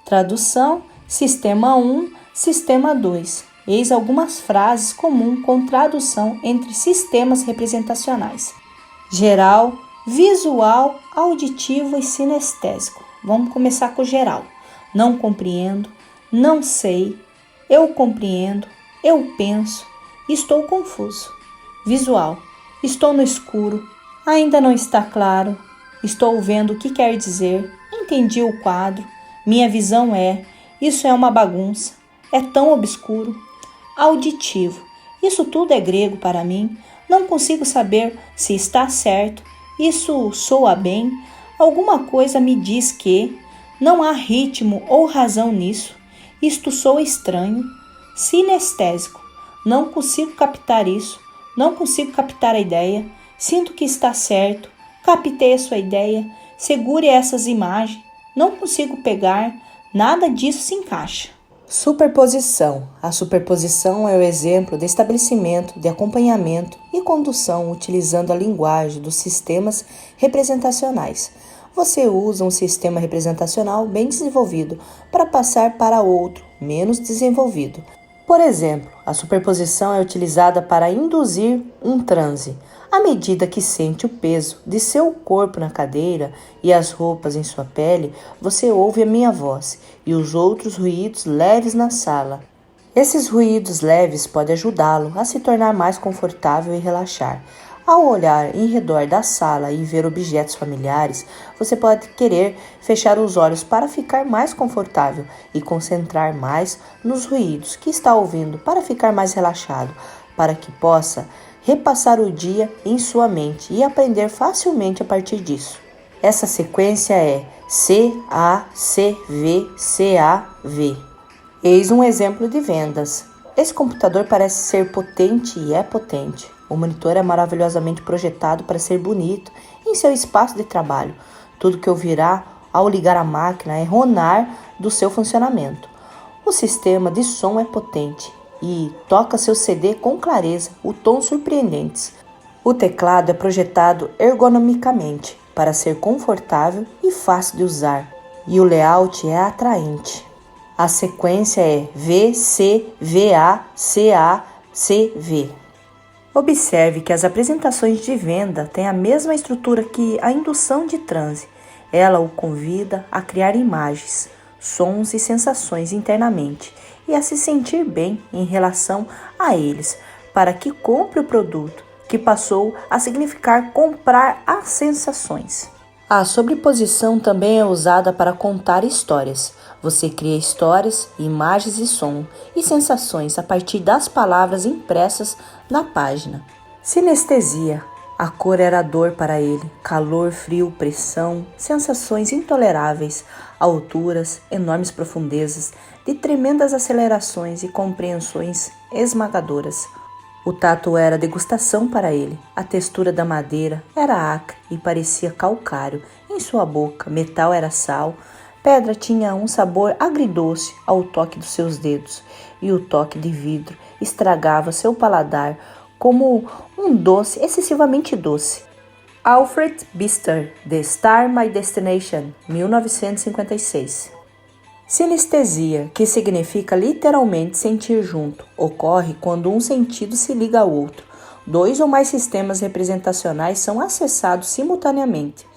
Tradução, Sistema 1, Sistema 2. Eis algumas frases comuns com tradução entre sistemas representacionais: geral, visual, auditivo e sinestésico. Vamos começar com o geral. Não compreendo, não sei, eu compreendo, eu penso, estou confuso. Visual, estou no escuro, ainda não está claro, estou vendo o que quer dizer, entendi o quadro, minha visão isso é uma bagunça, é tão obscuro. Auditivo, isso tudo é grego para mim, não consigo saber se está certo, isso soa bem, alguma coisa me diz que não há ritmo ou razão nisso, isto soa estranho. Sinestésico, não consigo captar isso, não consigo captar a ideia, sinto que está certo, captei a sua ideia, segure essas imagens, não consigo pegar, nada disso se encaixa. Superposição. A superposição é o exemplo de estabelecimento, de acompanhamento e condução utilizando a linguagem dos sistemas representacionais. Você usa um sistema representacional bem desenvolvido para passar para outro, menos desenvolvido. Por exemplo, a superposição é utilizada para induzir um transe. À medida que sente o peso de seu corpo na cadeira e as roupas em sua pele, você ouve a minha voz e os outros ruídos leves na sala. Esses ruídos leves podem ajudá-lo a se tornar mais confortável e relaxar. Ao olhar em redor da sala e ver objetos familiares, você pode querer fechar os olhos para ficar mais confortável e concentrar mais nos ruídos que está ouvindo para ficar mais relaxado, para que possa repassar o dia em sua mente e aprender facilmente a partir disso. Essa sequência é C-A-C-V-C-A-V. Eis um exemplo de vendas. Esse computador parece ser potente e é potente. O monitor é maravilhosamente projetado para ser bonito em seu espaço de trabalho. Tudo que ouvirá ao ligar a máquina é ronar do seu funcionamento. O sistema de som é potente e toca seu CD com clareza, o tons surpreendentes. O teclado é projetado ergonomicamente para ser confortável e fácil de usar, e o layout é atraente. A sequência é V-C-V-A-C-A-C-V. Observe que as apresentações de venda têm a mesma estrutura que a indução de transe. Ela o convida a criar imagens, sons e sensações internamente e a se sentir bem em relação a eles, para que compre o produto, que passou a significar comprar as sensações. A sobreposição também é usada para contar histórias. Você cria histórias, imagens e som e sensações a partir das palavras impressas na página. Sinestesia. A cor era dor para ele, calor, frio, pressão, sensações intoleráveis, alturas, enormes profundezas, de tremendas acelerações e compreensões esmagadoras. O tato era degustação para ele. A textura da madeira era acre e parecia calcário. Em sua boca, metal era sal. Pedra tinha um sabor agridoce ao toque dos seus dedos. E o toque de vidro estragava seu paladar como um doce excessivamente doce. Alfred Bister, The Star My Destination, 1956. Sinestesia, que significa literalmente sentir junto, ocorre quando um sentido se liga ao outro. Dois ou mais sistemas representacionais são acessados simultaneamente.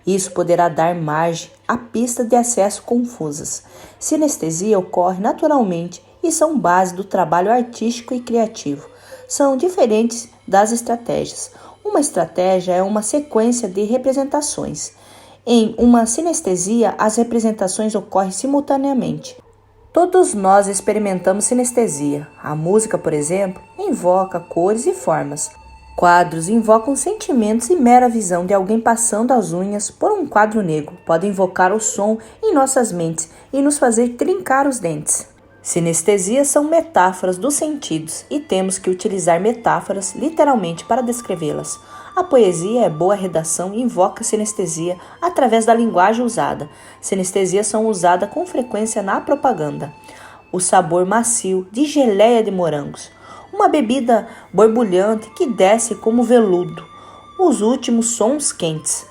Isso poderá dar margem a pistas de acesso confusas. Sinestesia ocorre naturalmente e são base do trabalho artístico e criativo. São diferentes das estratégias. Uma estratégia é uma sequência de representações. Em uma sinestesia, as representações ocorrem simultaneamente. Todos nós experimentamos sinestesia. A música, por exemplo, invoca cores e formas. Quadros invocam sentimentos e mera visão de alguém passando as unhas por um quadro negro pode invocar o som em nossas mentes e nos fazer trincar os dentes. Sinestesias são metáforas dos sentidos e temos que utilizar metáforas literalmente para descrevê-las. A poesia é boa redação e invoca sinestesia através da linguagem usada. Sinestesias são usadas com frequência na propaganda. O sabor macio de geleia de morangos. Uma bebida borbulhante que desce como veludo. Os últimos sons quentes.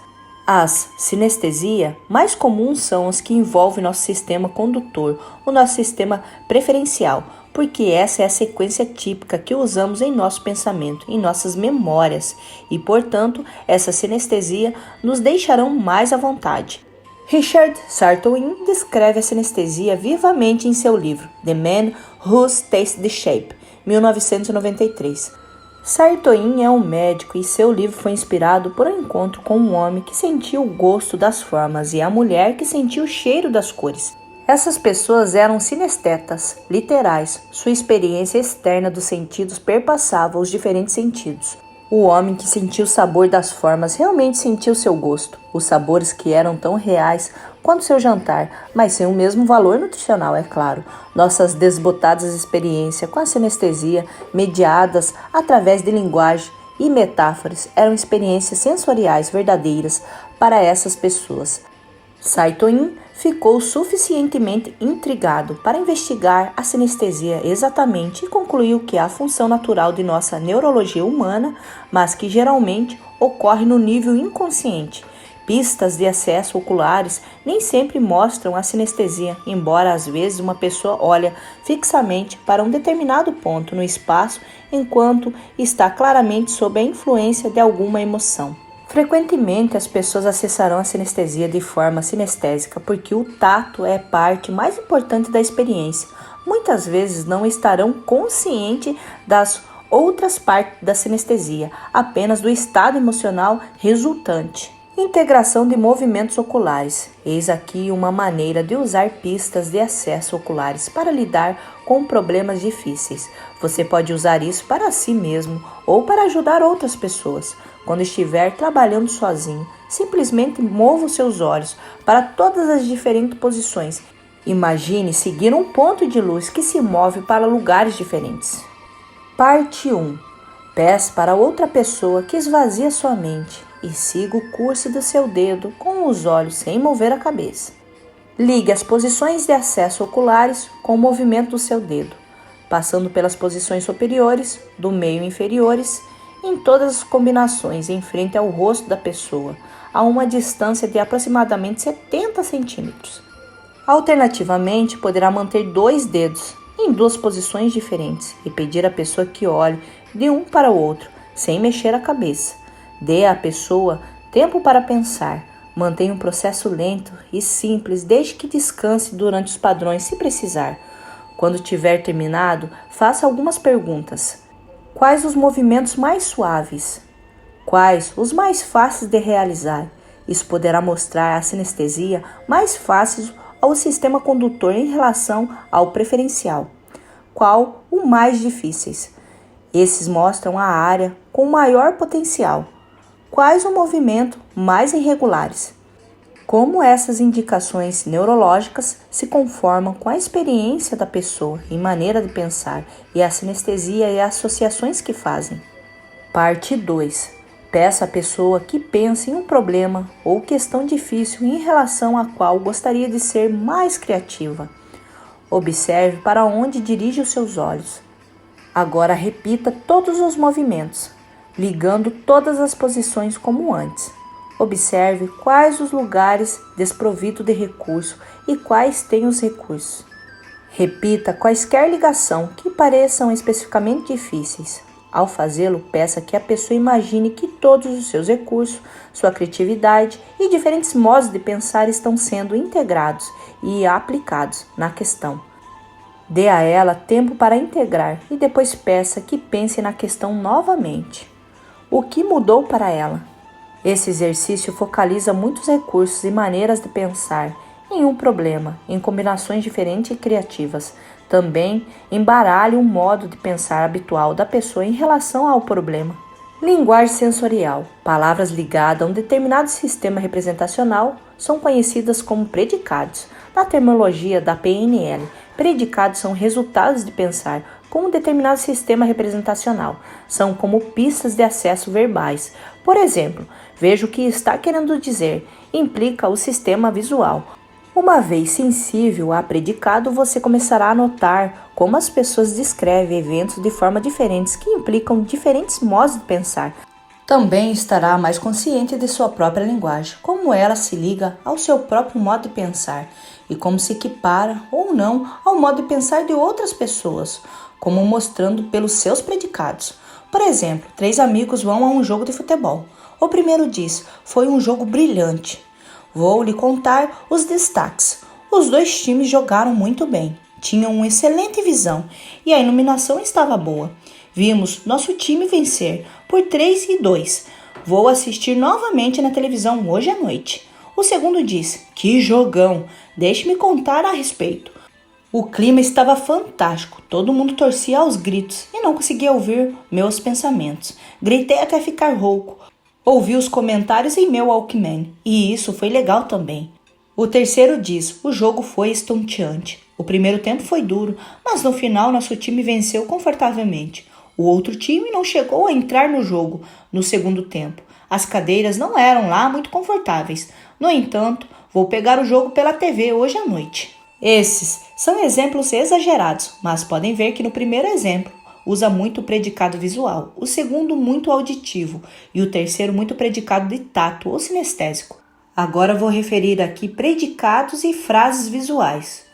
As sinestesias mais comuns são as que envolvem nosso sistema condutor, o nosso sistema preferencial, porque essa é a sequência típica que usamos em nosso pensamento, em nossas memórias, e, portanto, essa sinestesia nos deixarão mais à vontade. Richard Sartoin descreve a sinestesia vivamente em seu livro The Man Who Tastes the Shape, 1993. Sartoin é um médico e seu livro foi inspirado por um encontro com um homem que sentiu o gosto das formas e a mulher que sentiu o cheiro das cores. Essas pessoas eram sinestetas, literais. Sua experiência externa dos sentidos perpassava os diferentes sentidos. O homem que sentiu o sabor das formas realmente sentiu seu gosto, os sabores que eram tão reais quanto seu jantar, mas sem o mesmo valor nutricional, é claro. Nossas desbotadas experiências com a sinestesia, mediadas através de linguagem e metáforas, eram experiências sensoriais verdadeiras para essas pessoas. Sartoin ficou suficientemente intrigado para investigar a sinestesia exatamente e concluiu que é a função natural de nossa neurologia humana, mas que geralmente ocorre no nível inconsciente. Pistas de acesso oculares nem sempre mostram a sinestesia, embora às vezes uma pessoa olha fixamente para um determinado ponto no espaço enquanto está claramente sob a influência de alguma emoção. Frequentemente, as pessoas acessarão a sinestesia de forma sinestésica porque o tato é parte mais importante da experiência. Muitas vezes não estarão conscientes das outras partes da sinestesia, apenas do estado emocional resultante. Integração de movimentos oculares. Eis aqui uma maneira de usar pistas de acesso oculares para lidar com problemas difíceis. Você pode usar isso para si mesmo ou para ajudar outras pessoas. Quando estiver trabalhando sozinho, simplesmente mova os seus olhos para todas as diferentes posições. Imagine seguir um ponto de luz que se move para lugares diferentes. Parte 1. Peça para outra pessoa que esvazie sua mente e siga o curso do seu dedo com os olhos sem mover a cabeça. Ligue as posições de acesso oculares com o movimento do seu dedo, passando pelas posições superiores, do meio e inferiores, em todas as combinações em frente ao rosto da pessoa, a uma distância de aproximadamente 70 centímetros. Alternativamente, poderá manter dois dedos em duas posições diferentes e pedir à pessoa que olhe de um para o outro, sem mexer a cabeça. Dê à pessoa tempo para pensar. Mantenha um processo lento e simples, desde que descanse durante os padrões se precisar. Quando tiver terminado, faça algumas perguntas. Quais os movimentos mais suaves? Quais os mais fáceis de realizar? Isso poderá mostrar a sinestesia mais fácil ao sistema condutor em relação ao preferencial. Qual o mais difíceis? Esses mostram a área com maior potencial. Quais o movimento mais irregulares? Como essas indicações neurológicas se conformam com a experiência da pessoa em maneira de pensar e a sinestesia e as associações que fazem. Parte 2. Peça à pessoa que pense em um problema ou questão difícil em relação à qual gostaria de ser mais criativa. Observe para onde dirige os seus olhos. Agora repita todos os movimentos, ligando todas as posições como antes. Observe quais os lugares desprovidos de recurso e quais têm os recursos. Repita quaisquer ligação que pareçam especificamente difíceis. Ao fazê-lo, peça que a pessoa imagine que todos os seus recursos, sua criatividade e diferentes modos de pensar estão sendo integrados e aplicados na questão. Dê a ela tempo para integrar e depois peça que pense na questão novamente. O que mudou para ela? Esse exercício focaliza muitos recursos e maneiras de pensar em um problema, em combinações diferentes e criativas. Também embaralhe um modo de pensar habitual da pessoa em relação ao problema. Linguagem sensorial. Palavras ligadas a um determinado sistema representacional são conhecidas como predicados. Na terminologia da PNL, predicados são resultados de pensar com um determinado sistema representacional. São como pistas de acesso verbais. Por exemplo, veja o que está querendo dizer. Implica o sistema visual. Uma vez sensível a predicado, você começará a notar como as pessoas descrevem eventos de forma diferentes que implicam diferentes modos de pensar. Também estará mais consciente de sua própria linguagem, como ela se liga ao seu próprio modo de pensar e como se equipara ou não ao modo de pensar de outras pessoas, como mostrando pelos seus predicados. Por exemplo, 3 amigos vão a um jogo de futebol. O primeiro diz: "Foi um jogo brilhante. Vou lhe contar os destaques. Os 2 times jogaram muito bem, tinham uma excelente visão e a iluminação estava boa. Vimos nosso time vencer por 3-2. Vou assistir novamente na televisão hoje à noite." O segundo diz: "Que jogão! Deixe-me contar a respeito. O clima estava fantástico, todo mundo torcia aos gritos e não conseguia ouvir meus pensamentos. Gritei até ficar rouco. Ouvi os comentários em meu Walkman e isso foi legal também." O terceiro diz: "O jogo foi estonteante. O primeiro tempo foi duro, mas no final nosso time venceu confortavelmente. O outro time não chegou a entrar no jogo no segundo tempo. As cadeiras não eram lá muito confortáveis. No entanto, vou pegar o jogo pela TV hoje à noite." Esses são exemplos exagerados, mas podem ver que no primeiro exemplo usa muito o predicado visual, o segundo muito auditivo e o terceiro muito predicado de tato ou sinestésico. Agora vou referir aqui predicados e frases visuais: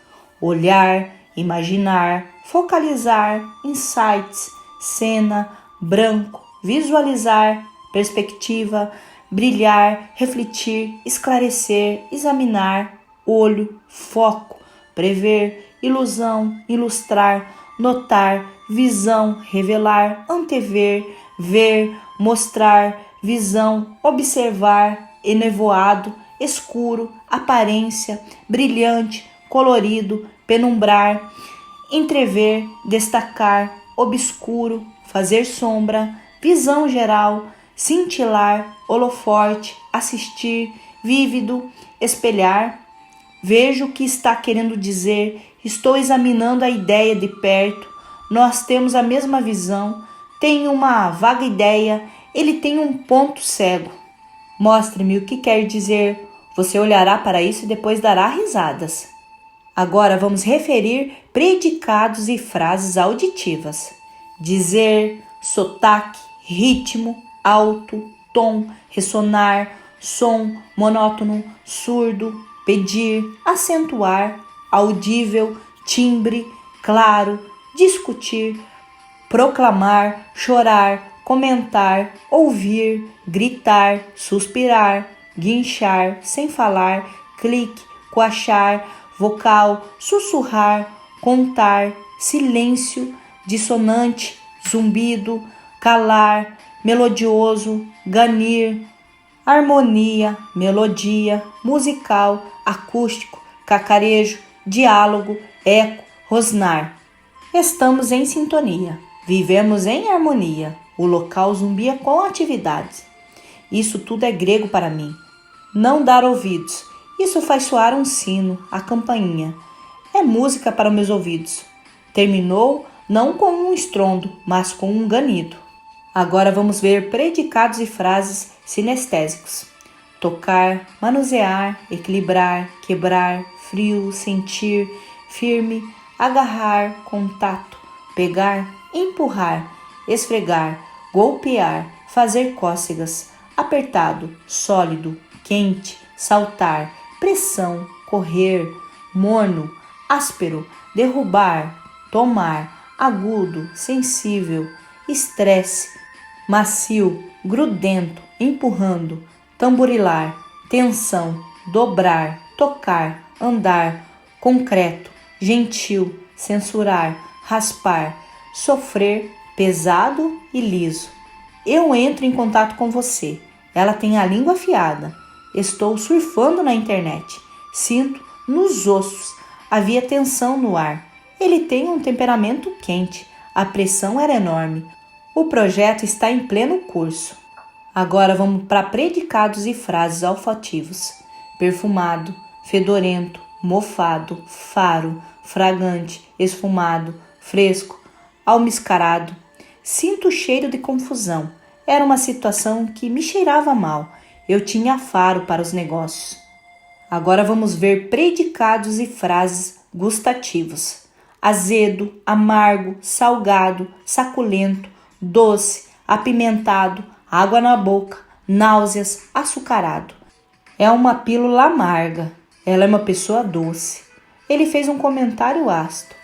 olhar, imaginar, focalizar, insights, cena, branco, visualizar, perspectiva, brilhar, refletir, esclarecer, examinar, olho, foco, prever, ilusão, ilustrar, notar, visão, revelar, antever, ver, mostrar, visão, observar, enevoado, escuro, aparência, brilhante, colorido, penumbrar, entrever, destacar, obscuro, fazer sombra, visão geral, cintilar, holoforte, assistir, vívido, espelhar. Vejo o que está querendo dizer, estou examinando a ideia de perto, nós temos a mesma visão, tenho uma vaga ideia, ele tem um ponto cego. Mostre-me o que quer dizer, você olhará para isso e depois dará risadas. Agora vamos referir predicados e frases auditivas. Dizer, sotaque, ritmo, alto, tom, ressonar, som, monótono, surdo, pedir, acentuar, audível, timbre, claro, discutir, proclamar, chorar, comentar, ouvir, gritar, suspirar, guinchar, sem falar, clique, coachar, vocal, sussurrar, contar, silêncio, dissonante, zumbido, calar, melodioso, ganir, harmonia, melodia, musical, acústico, cacarejo, diálogo, eco, rosnar. Estamos em sintonia, vivemos em harmonia, o local zumbia com atividades. Isso tudo é grego para mim. Não dar ouvidos, isso faz soar um sino, a campainha. É música para meus ouvidos. Terminou não com um estrondo, mas com um ganido. Agora vamos ver predicados e frases sinestésicos: tocar, manusear, equilibrar, quebrar, frio, sentir, firme, agarrar, contato, pegar, empurrar, esfregar, golpear, fazer cócegas, apertado, sólido, quente, saltar, pressão, correr, morno, áspero, derrubar, tomar, agudo, sensível, estresse, macio, grudento, empurrando, tamborilar, tensão, dobrar, tocar, andar, concreto, gentil, censurar, raspar, sofrer, pesado e liso. Eu entro em contato com você. Ela tem a língua afiada. Estou surfando na internet. Sinto nos ossos. Havia tensão no ar. Ele tem um temperamento quente. A pressão era enorme. O projeto está em pleno curso. Agora vamos para predicados e frases olfativos. Perfumado, fedorento, mofado, faro, fragante, esfumado, fresco, almiscarado. Sinto o cheiro de confusão. Era uma situação que me cheirava mal. Eu tinha faro para os negócios. Agora vamos ver predicados e frases gustativos. Azedo, amargo, salgado, saculento, doce, apimentado, água na boca, náuseas, açucarado. É uma pílula amarga. Ela é uma pessoa doce. Ele fez um comentário ácido.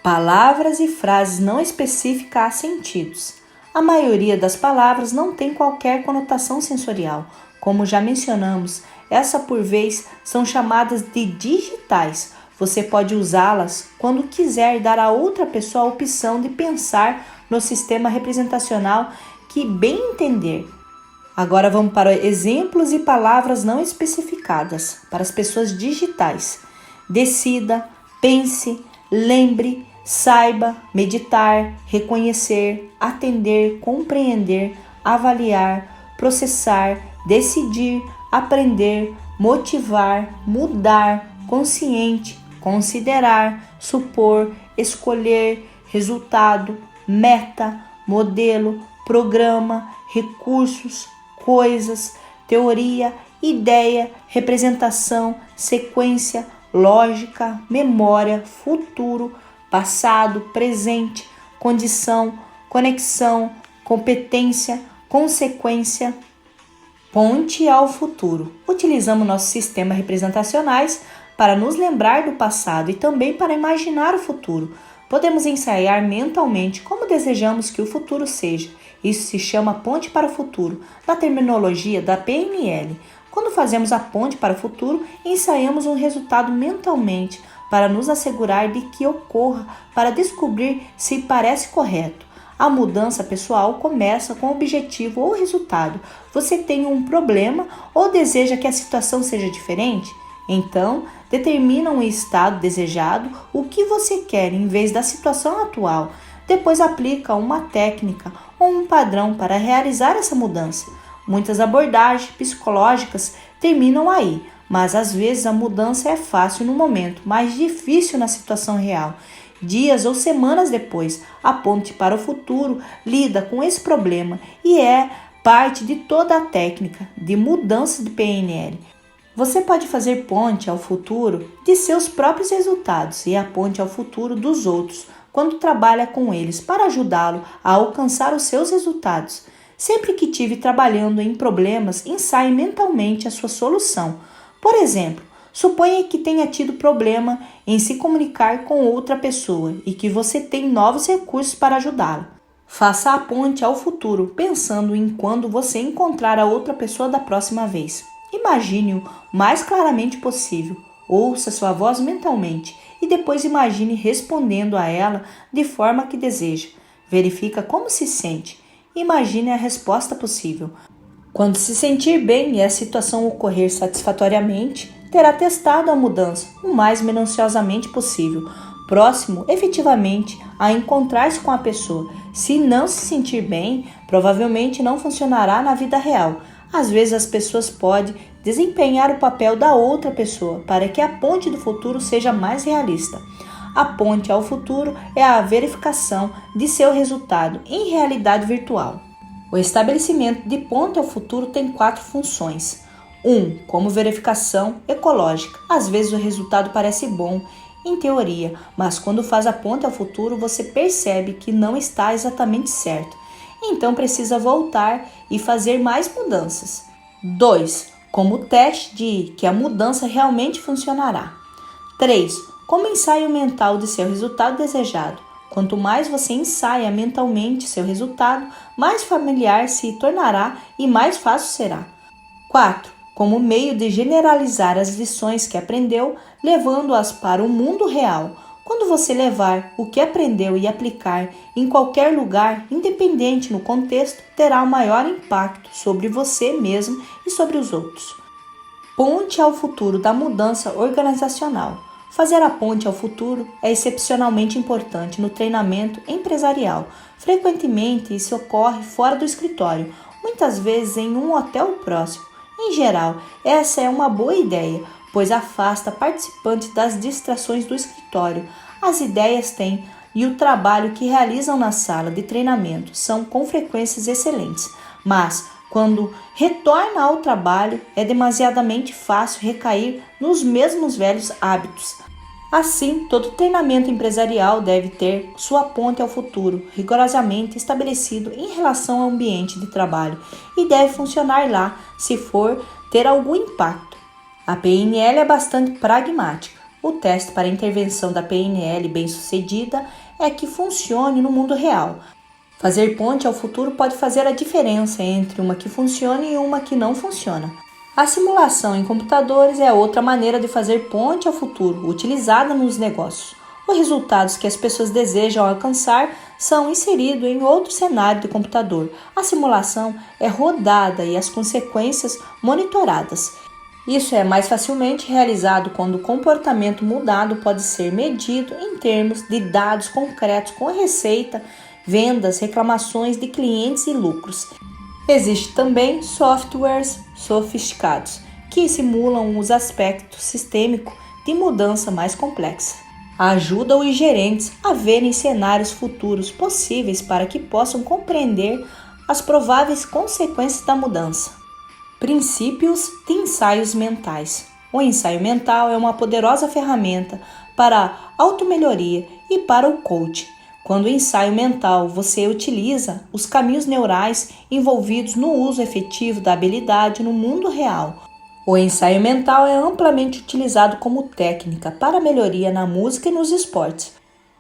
Palavras e frases não específicas há sentidos. A maioria das palavras não tem qualquer conotação sensorial. Como já mencionamos, essas por vez são chamadas de digitais. Você pode usá-las quando quiser dar a outra pessoa a opção de pensar no sistema representacional que bem entender. Agora vamos para exemplos e palavras não especificadas para as pessoas digitais. Decida, pense, lembre, saiba, meditar, reconhecer, atender, compreender, avaliar, processar, decidir, aprender, motivar, mudar, consciente, considerar, supor, escolher, resultado, meta, modelo, programa, recursos, coisas, teoria, ideia, representação, sequência, lógica, memória, futuro, passado, presente, condição, conexão, competência, consequência, ponte ao futuro. Utilizamos nossos sistemas representacionais para nos lembrar do passado e também para imaginar o futuro. Podemos ensaiar mentalmente como desejamos que o futuro seja. Isso se chama ponte para o futuro, na terminologia da PNL. Quando fazemos a ponte para o futuro, ensaiamos um resultado mentalmente para nos assegurar de que ocorra, para descobrir se parece correto. A mudança pessoal começa com objetivo ou resultado. Você tem um problema ou deseja que a situação seja diferente? Então, determina um estado desejado, o que você quer em vez da situação atual. Depois aplica uma técnica ou um padrão para realizar essa mudança. Muitas abordagens psicológicas terminam aí, mas às vezes a mudança é fácil no momento, mas difícil na situação real. Dias ou semanas depois, a ponte para o futuro lida com esse problema e é parte de toda a técnica de mudança de PNL. Você pode fazer ponte ao futuro de seus próprios resultados e a ponte ao futuro dos outros quando trabalha com eles para ajudá-lo a alcançar os seus resultados. Sempre que estiver trabalhando em problemas, ensaie mentalmente a sua solução. Por exemplo, suponha que tenha tido problema em se comunicar com outra pessoa e que você tem novos recursos para ajudá-lo. Faça a ponte ao futuro, pensando em quando você encontrar a outra pessoa da próxima vez. Imagine-o o mais claramente possível. Ouça sua voz mentalmente e depois imagine respondendo a ela de forma que deseja. Verifica como se sente. Imagine a resposta possível. Quando se sentir bem e a situação ocorrer satisfatoriamente, terá testado a mudança o mais minuciosamente possível, próximo efetivamente a encontrar-se com a pessoa. Se não se sentir bem, provavelmente não funcionará na vida real. Às vezes as pessoas podem desempenhar o papel da outra pessoa para que a ponte do futuro seja mais realista. A ponte ao futuro é a verificação de seu resultado em realidade virtual. O estabelecimento de ponte ao futuro tem 4 funções. 1. Como verificação ecológica. Às vezes o resultado parece bom em teoria, mas quando faz a ponte ao futuro você percebe que não está exatamente certo. então precisa voltar e fazer mais mudanças. 2. Como teste de que a mudança realmente funcionará. 3. Como ensaio mental de seu resultado desejado. Quanto mais você ensaia mentalmente seu resultado, mais familiar se tornará e mais fácil será. 4. Como meio de generalizar as lições que aprendeu, levando-as para o mundo real. Quando você levar o que aprendeu e aplicar em qualquer lugar, independente no contexto, terá um maior impacto sobre você mesmo e sobre os outros. Ponte ao futuro da mudança organizacional. Fazer a ponte ao futuro é excepcionalmente importante no treinamento empresarial. Frequentemente isso ocorre fora do escritório, muitas vezes em um hotel próximo. Em geral, essa é uma boa ideia, pois afasta participantes das distrações do escritório. As ideias têm e o trabalho que realizam na sala de treinamento são com frequências excelentes, mas quando retorna ao trabalho é demasiadamente fácil recair nos mesmos velhos hábitos. Assim, todo treinamento empresarial deve ter sua ponte ao futuro rigorosamente estabelecido em relação ao ambiente de trabalho e deve funcionar lá se for ter algum impacto. A PNL é bastante pragmática. O teste para a intervenção da PNL bem-sucedida é que funcione no mundo real. Fazer ponte ao futuro pode fazer a diferença entre uma que funciona e uma que não funciona. A simulação em computadores é outra maneira de fazer ponte ao futuro, utilizada nos negócios. Os resultados que as pessoas desejam alcançar são inseridos em outro cenário de computador. A simulação é rodada e as consequências monitoradas. Isso é mais facilmente realizado quando o comportamento mudado pode ser medido em termos de dados concretos com receita, vendas, reclamações de clientes e lucros. Existem também softwares sofisticados que simulam os aspectos sistêmicos de mudança mais complexa. Ajuda os gerentes a verem cenários futuros possíveis para que possam compreender as prováveis consequências da mudança. Princípios de ensaios mentais. O ensaio mental é uma poderosa ferramenta para a automelhoria e para o coaching. Quando o ensaio mental você utiliza os caminhos neurais envolvidos no uso efetivo da habilidade no mundo real. O ensaio mental é amplamente utilizado como técnica para melhoria na música e nos esportes.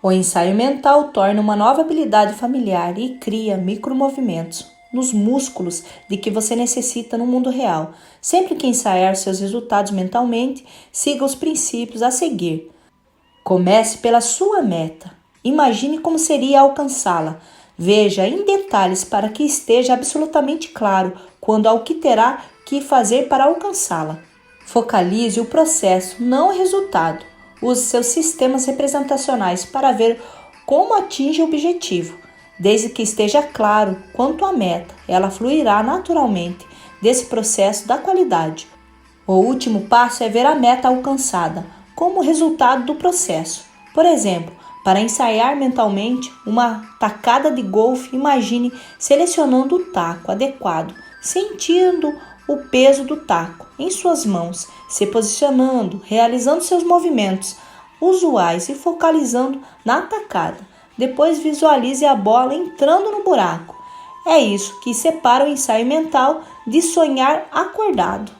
O ensaio mental torna uma nova habilidade familiar e cria micromovimentos nos músculos de que você necessita no mundo real. Sempre que ensaiar seus resultados mentalmente, siga os princípios a seguir. Comece pela sua meta. Imagine como seria alcançá-la. Veja em detalhes para que esteja absolutamente claro quanto ao que terá que fazer para alcançá-la. Focalize o processo, não o resultado. Use seus sistemas representacionais para ver como atinge o objetivo. Desde que esteja claro quanto à meta, ela fluirá naturalmente desse processo da qualidade. O último passo é ver a meta alcançada como resultado do processo. Por exemplo, para ensaiar mentalmente uma tacada de golfe, imagine selecionando o taco adequado, sentindo o peso do taco em suas mãos, se posicionando, realizando seus movimentos usuais e focalizando na tacada. Depois visualize a bola entrando no buraco. É isso que separa o ensaio mental de sonhar acordado.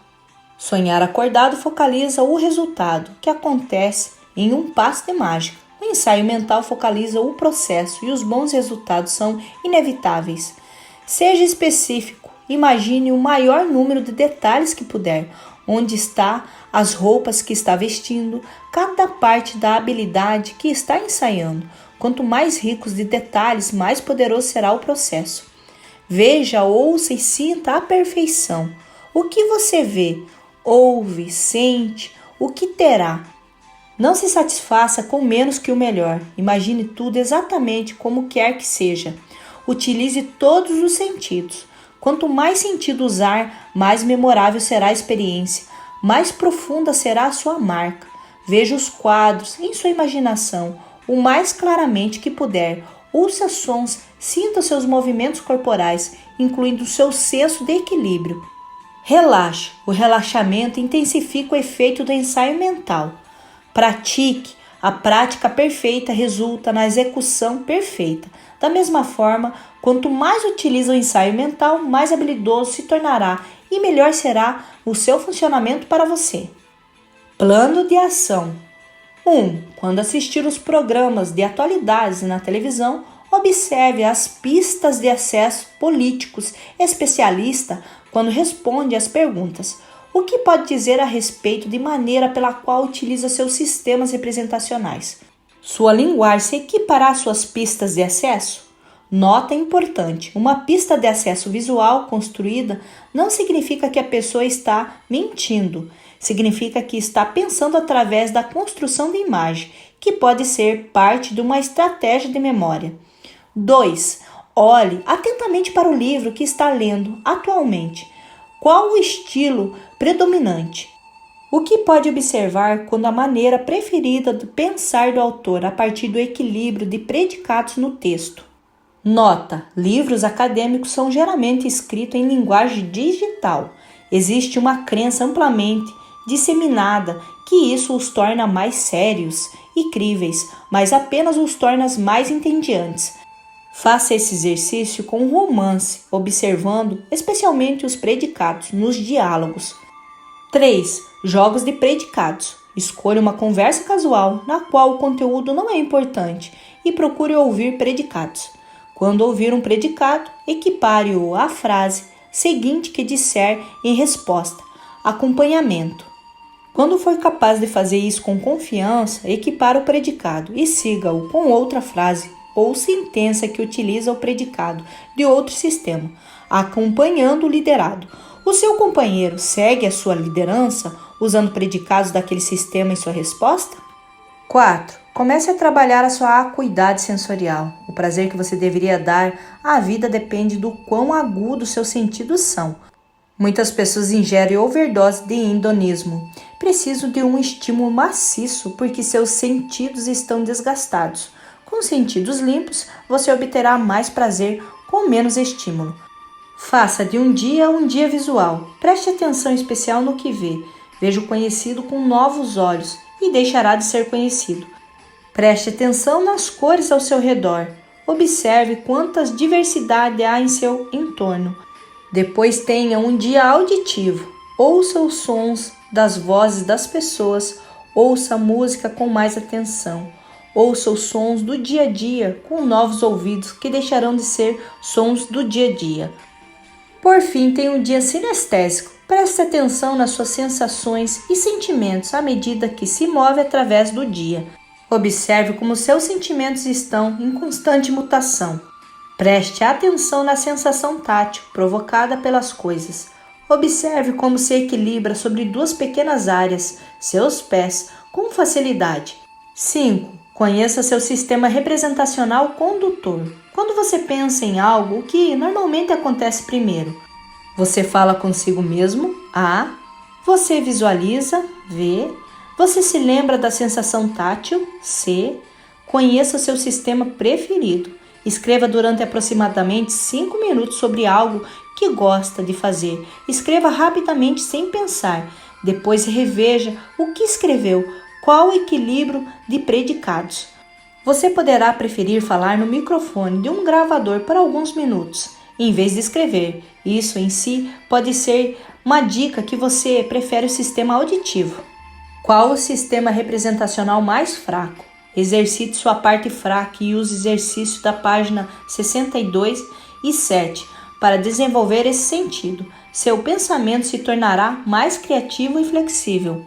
Sonhar acordado focaliza o resultado, que acontece em um passe de mágica. O ensaio mental focaliza o processo e os bons resultados são inevitáveis. Seja específico, imagine o maior número de detalhes que puder, onde está, as roupas que está vestindo, cada parte da habilidade que está ensaiando. Quanto mais ricos de detalhes, mais poderoso será o processo. Veja, ouça e sinta a perfeição. O que você vê, ouve, sente, o que terá. Não se satisfaça com menos que o melhor. Imagine tudo exatamente como quer que seja. Utilize todos os sentidos. Quanto mais sentido usar, mais memorável será a experiência, mais profunda será a sua marca. Veja os quadros em sua imaginação, o mais claramente que puder. Ouça sons, sinta seus movimentos corporais, incluindo seu senso de equilíbrio. Relaxe. O relaxamento intensifica o efeito do ensaio mental. Pratique. A prática perfeita resulta na execução perfeita. Da mesma forma, Quanto mais utiliza o ensaio mental, mais habilidoso se tornará e melhor será o seu funcionamento para você. Plano de ação. 1. Quando assistir os programas de atualidades na televisão, observe as pistas de acesso políticos. Especialista quando responde às perguntas. O que pode dizer a respeito de maneira pela qual utiliza seus sistemas representacionais? Sua linguagem se equipará às suas pistas de acesso? Nota importante: uma pista de acesso visual construída não significa que a pessoa está mentindo. Significa que está pensando através da construção de imagem, que pode ser parte de uma estratégia de memória. 2. Olhe atentamente para o livro que está lendo atualmente. Qual o estilo predominante? O que pode observar quando a maneira preferida de pensar do autor a partir do equilíbrio de predicados no texto? Nota: livros acadêmicos são geralmente escritos em linguagem digital. Existe uma crença amplamente disseminada que isso os torna mais sérios e críveis, mas apenas os torna mais entediantes. Faça esse exercício com um romance, observando especialmente os predicados nos diálogos. 3. Jogos de predicados. Escolha uma conversa casual na qual o conteúdo não é importante e procure ouvir predicados. Quando ouvir um predicado, equipare-o à frase seguinte que disser em resposta: acompanhamento. Quando for capaz de fazer isso com confiança, equipare o predicado e siga-o com outra frase ou sentença que utiliza o predicado de outro sistema, acompanhando o liderado. O seu companheiro segue a sua liderança usando predicados daquele sistema em sua resposta? 4. Comece a trabalhar a sua acuidade sensorial. O prazer que você deveria dar à vida depende do quão agudos seus sentidos são. Muitas pessoas ingerem overdose de hedonismo. Precisam de um estímulo maciço porque seus sentidos estão desgastados. Com sentidos limpos, você obterá mais prazer com menos estímulo. Faça de um dia visual. Preste atenção especial no que vê. Veja o conhecido com novos olhos e deixará de ser conhecido. Preste atenção nas cores ao seu redor. Observe quantas diversidade há em seu entorno. Depois tenha um dia auditivo. Ouça os sons das vozes das pessoas. Ouça a música com mais atenção. Ouça os sons do dia a dia com novos ouvidos que deixarão de ser sons do dia a dia. Por fim, tenha um dia sinestésico. Preste atenção nas suas sensações e sentimentos à medida que se move através do dia. Observe como seus sentimentos estão em constante mutação. Preste atenção na sensação tátil provocada pelas coisas. Observe como se equilibra sobre duas pequenas áreas, seus pés, com facilidade. 5. Conheça seu sistema representacional condutor. Quando você pensa em algo, o que normalmente acontece primeiro? Você fala consigo mesmo, A. Você visualiza, V. Você se lembra da sensação tátil, C. Conheça seu sistema preferido. Escreva durante aproximadamente 5 minutos sobre algo que gosta de fazer. Escreva rapidamente sem pensar. Depois reveja o que escreveu. Qual o equilíbrio de predicados? Você poderá preferir falar no microfone de um gravador por alguns minutos, em vez de escrever. Isso em si pode ser uma dica que você prefere o sistema auditivo. Qual o sistema representacional mais fraco? Exercite sua parte fraca e use exercícios da página 62 e 7 para desenvolver esse sentido. Seu pensamento se tornará mais criativo e flexível.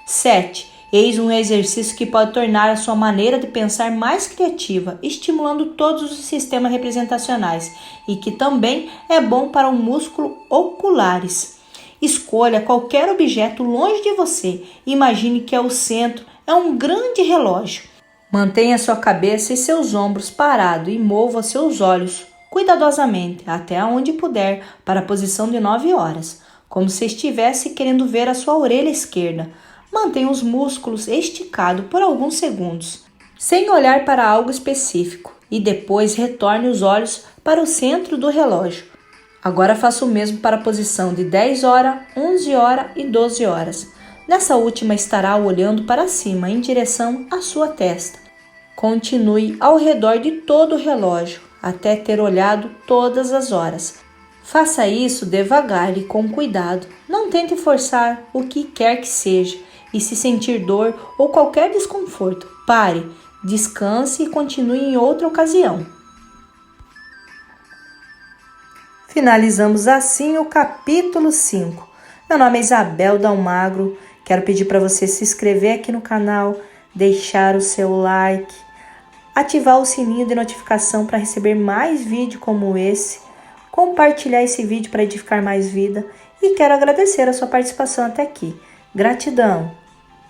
7. Eis um exercício que pode tornar a sua maneira de pensar mais criativa, estimulando todos os sistemas representacionais e que também é bom para o músculo oculares. Escolha qualquer objeto longe de você e imagine que o centro é um grande relógio. Mantenha sua cabeça e seus ombros parados e mova seus olhos cuidadosamente até onde puder para a posição de 9 horas, como se estivesse querendo ver a sua orelha esquerda. Mantenha os músculos esticados por alguns segundos, sem olhar para algo específico, e depois retorne os olhos para o centro do relógio. Agora faça o mesmo para a posição de 10 horas, 11 horas e 12 horas. Nessa última estará olhando para cima em direção à sua testa. Continue ao redor de todo o relógio, até ter olhado todas as horas. Faça isso devagar e com cuidado. Não tente forçar o que quer que seja e se sentir dor ou qualquer desconforto, pare, descanse e continue em outra ocasião. Finalizamos assim o capítulo 5. Meu nome é Isabel Dalmagro. Quero pedir para você se inscrever aqui no canal, deixar o seu like, ativar o sininho de notificação para receber mais vídeos como esse, compartilhar esse vídeo para edificar mais vida e quero agradecer a sua participação até aqui. Gratidão!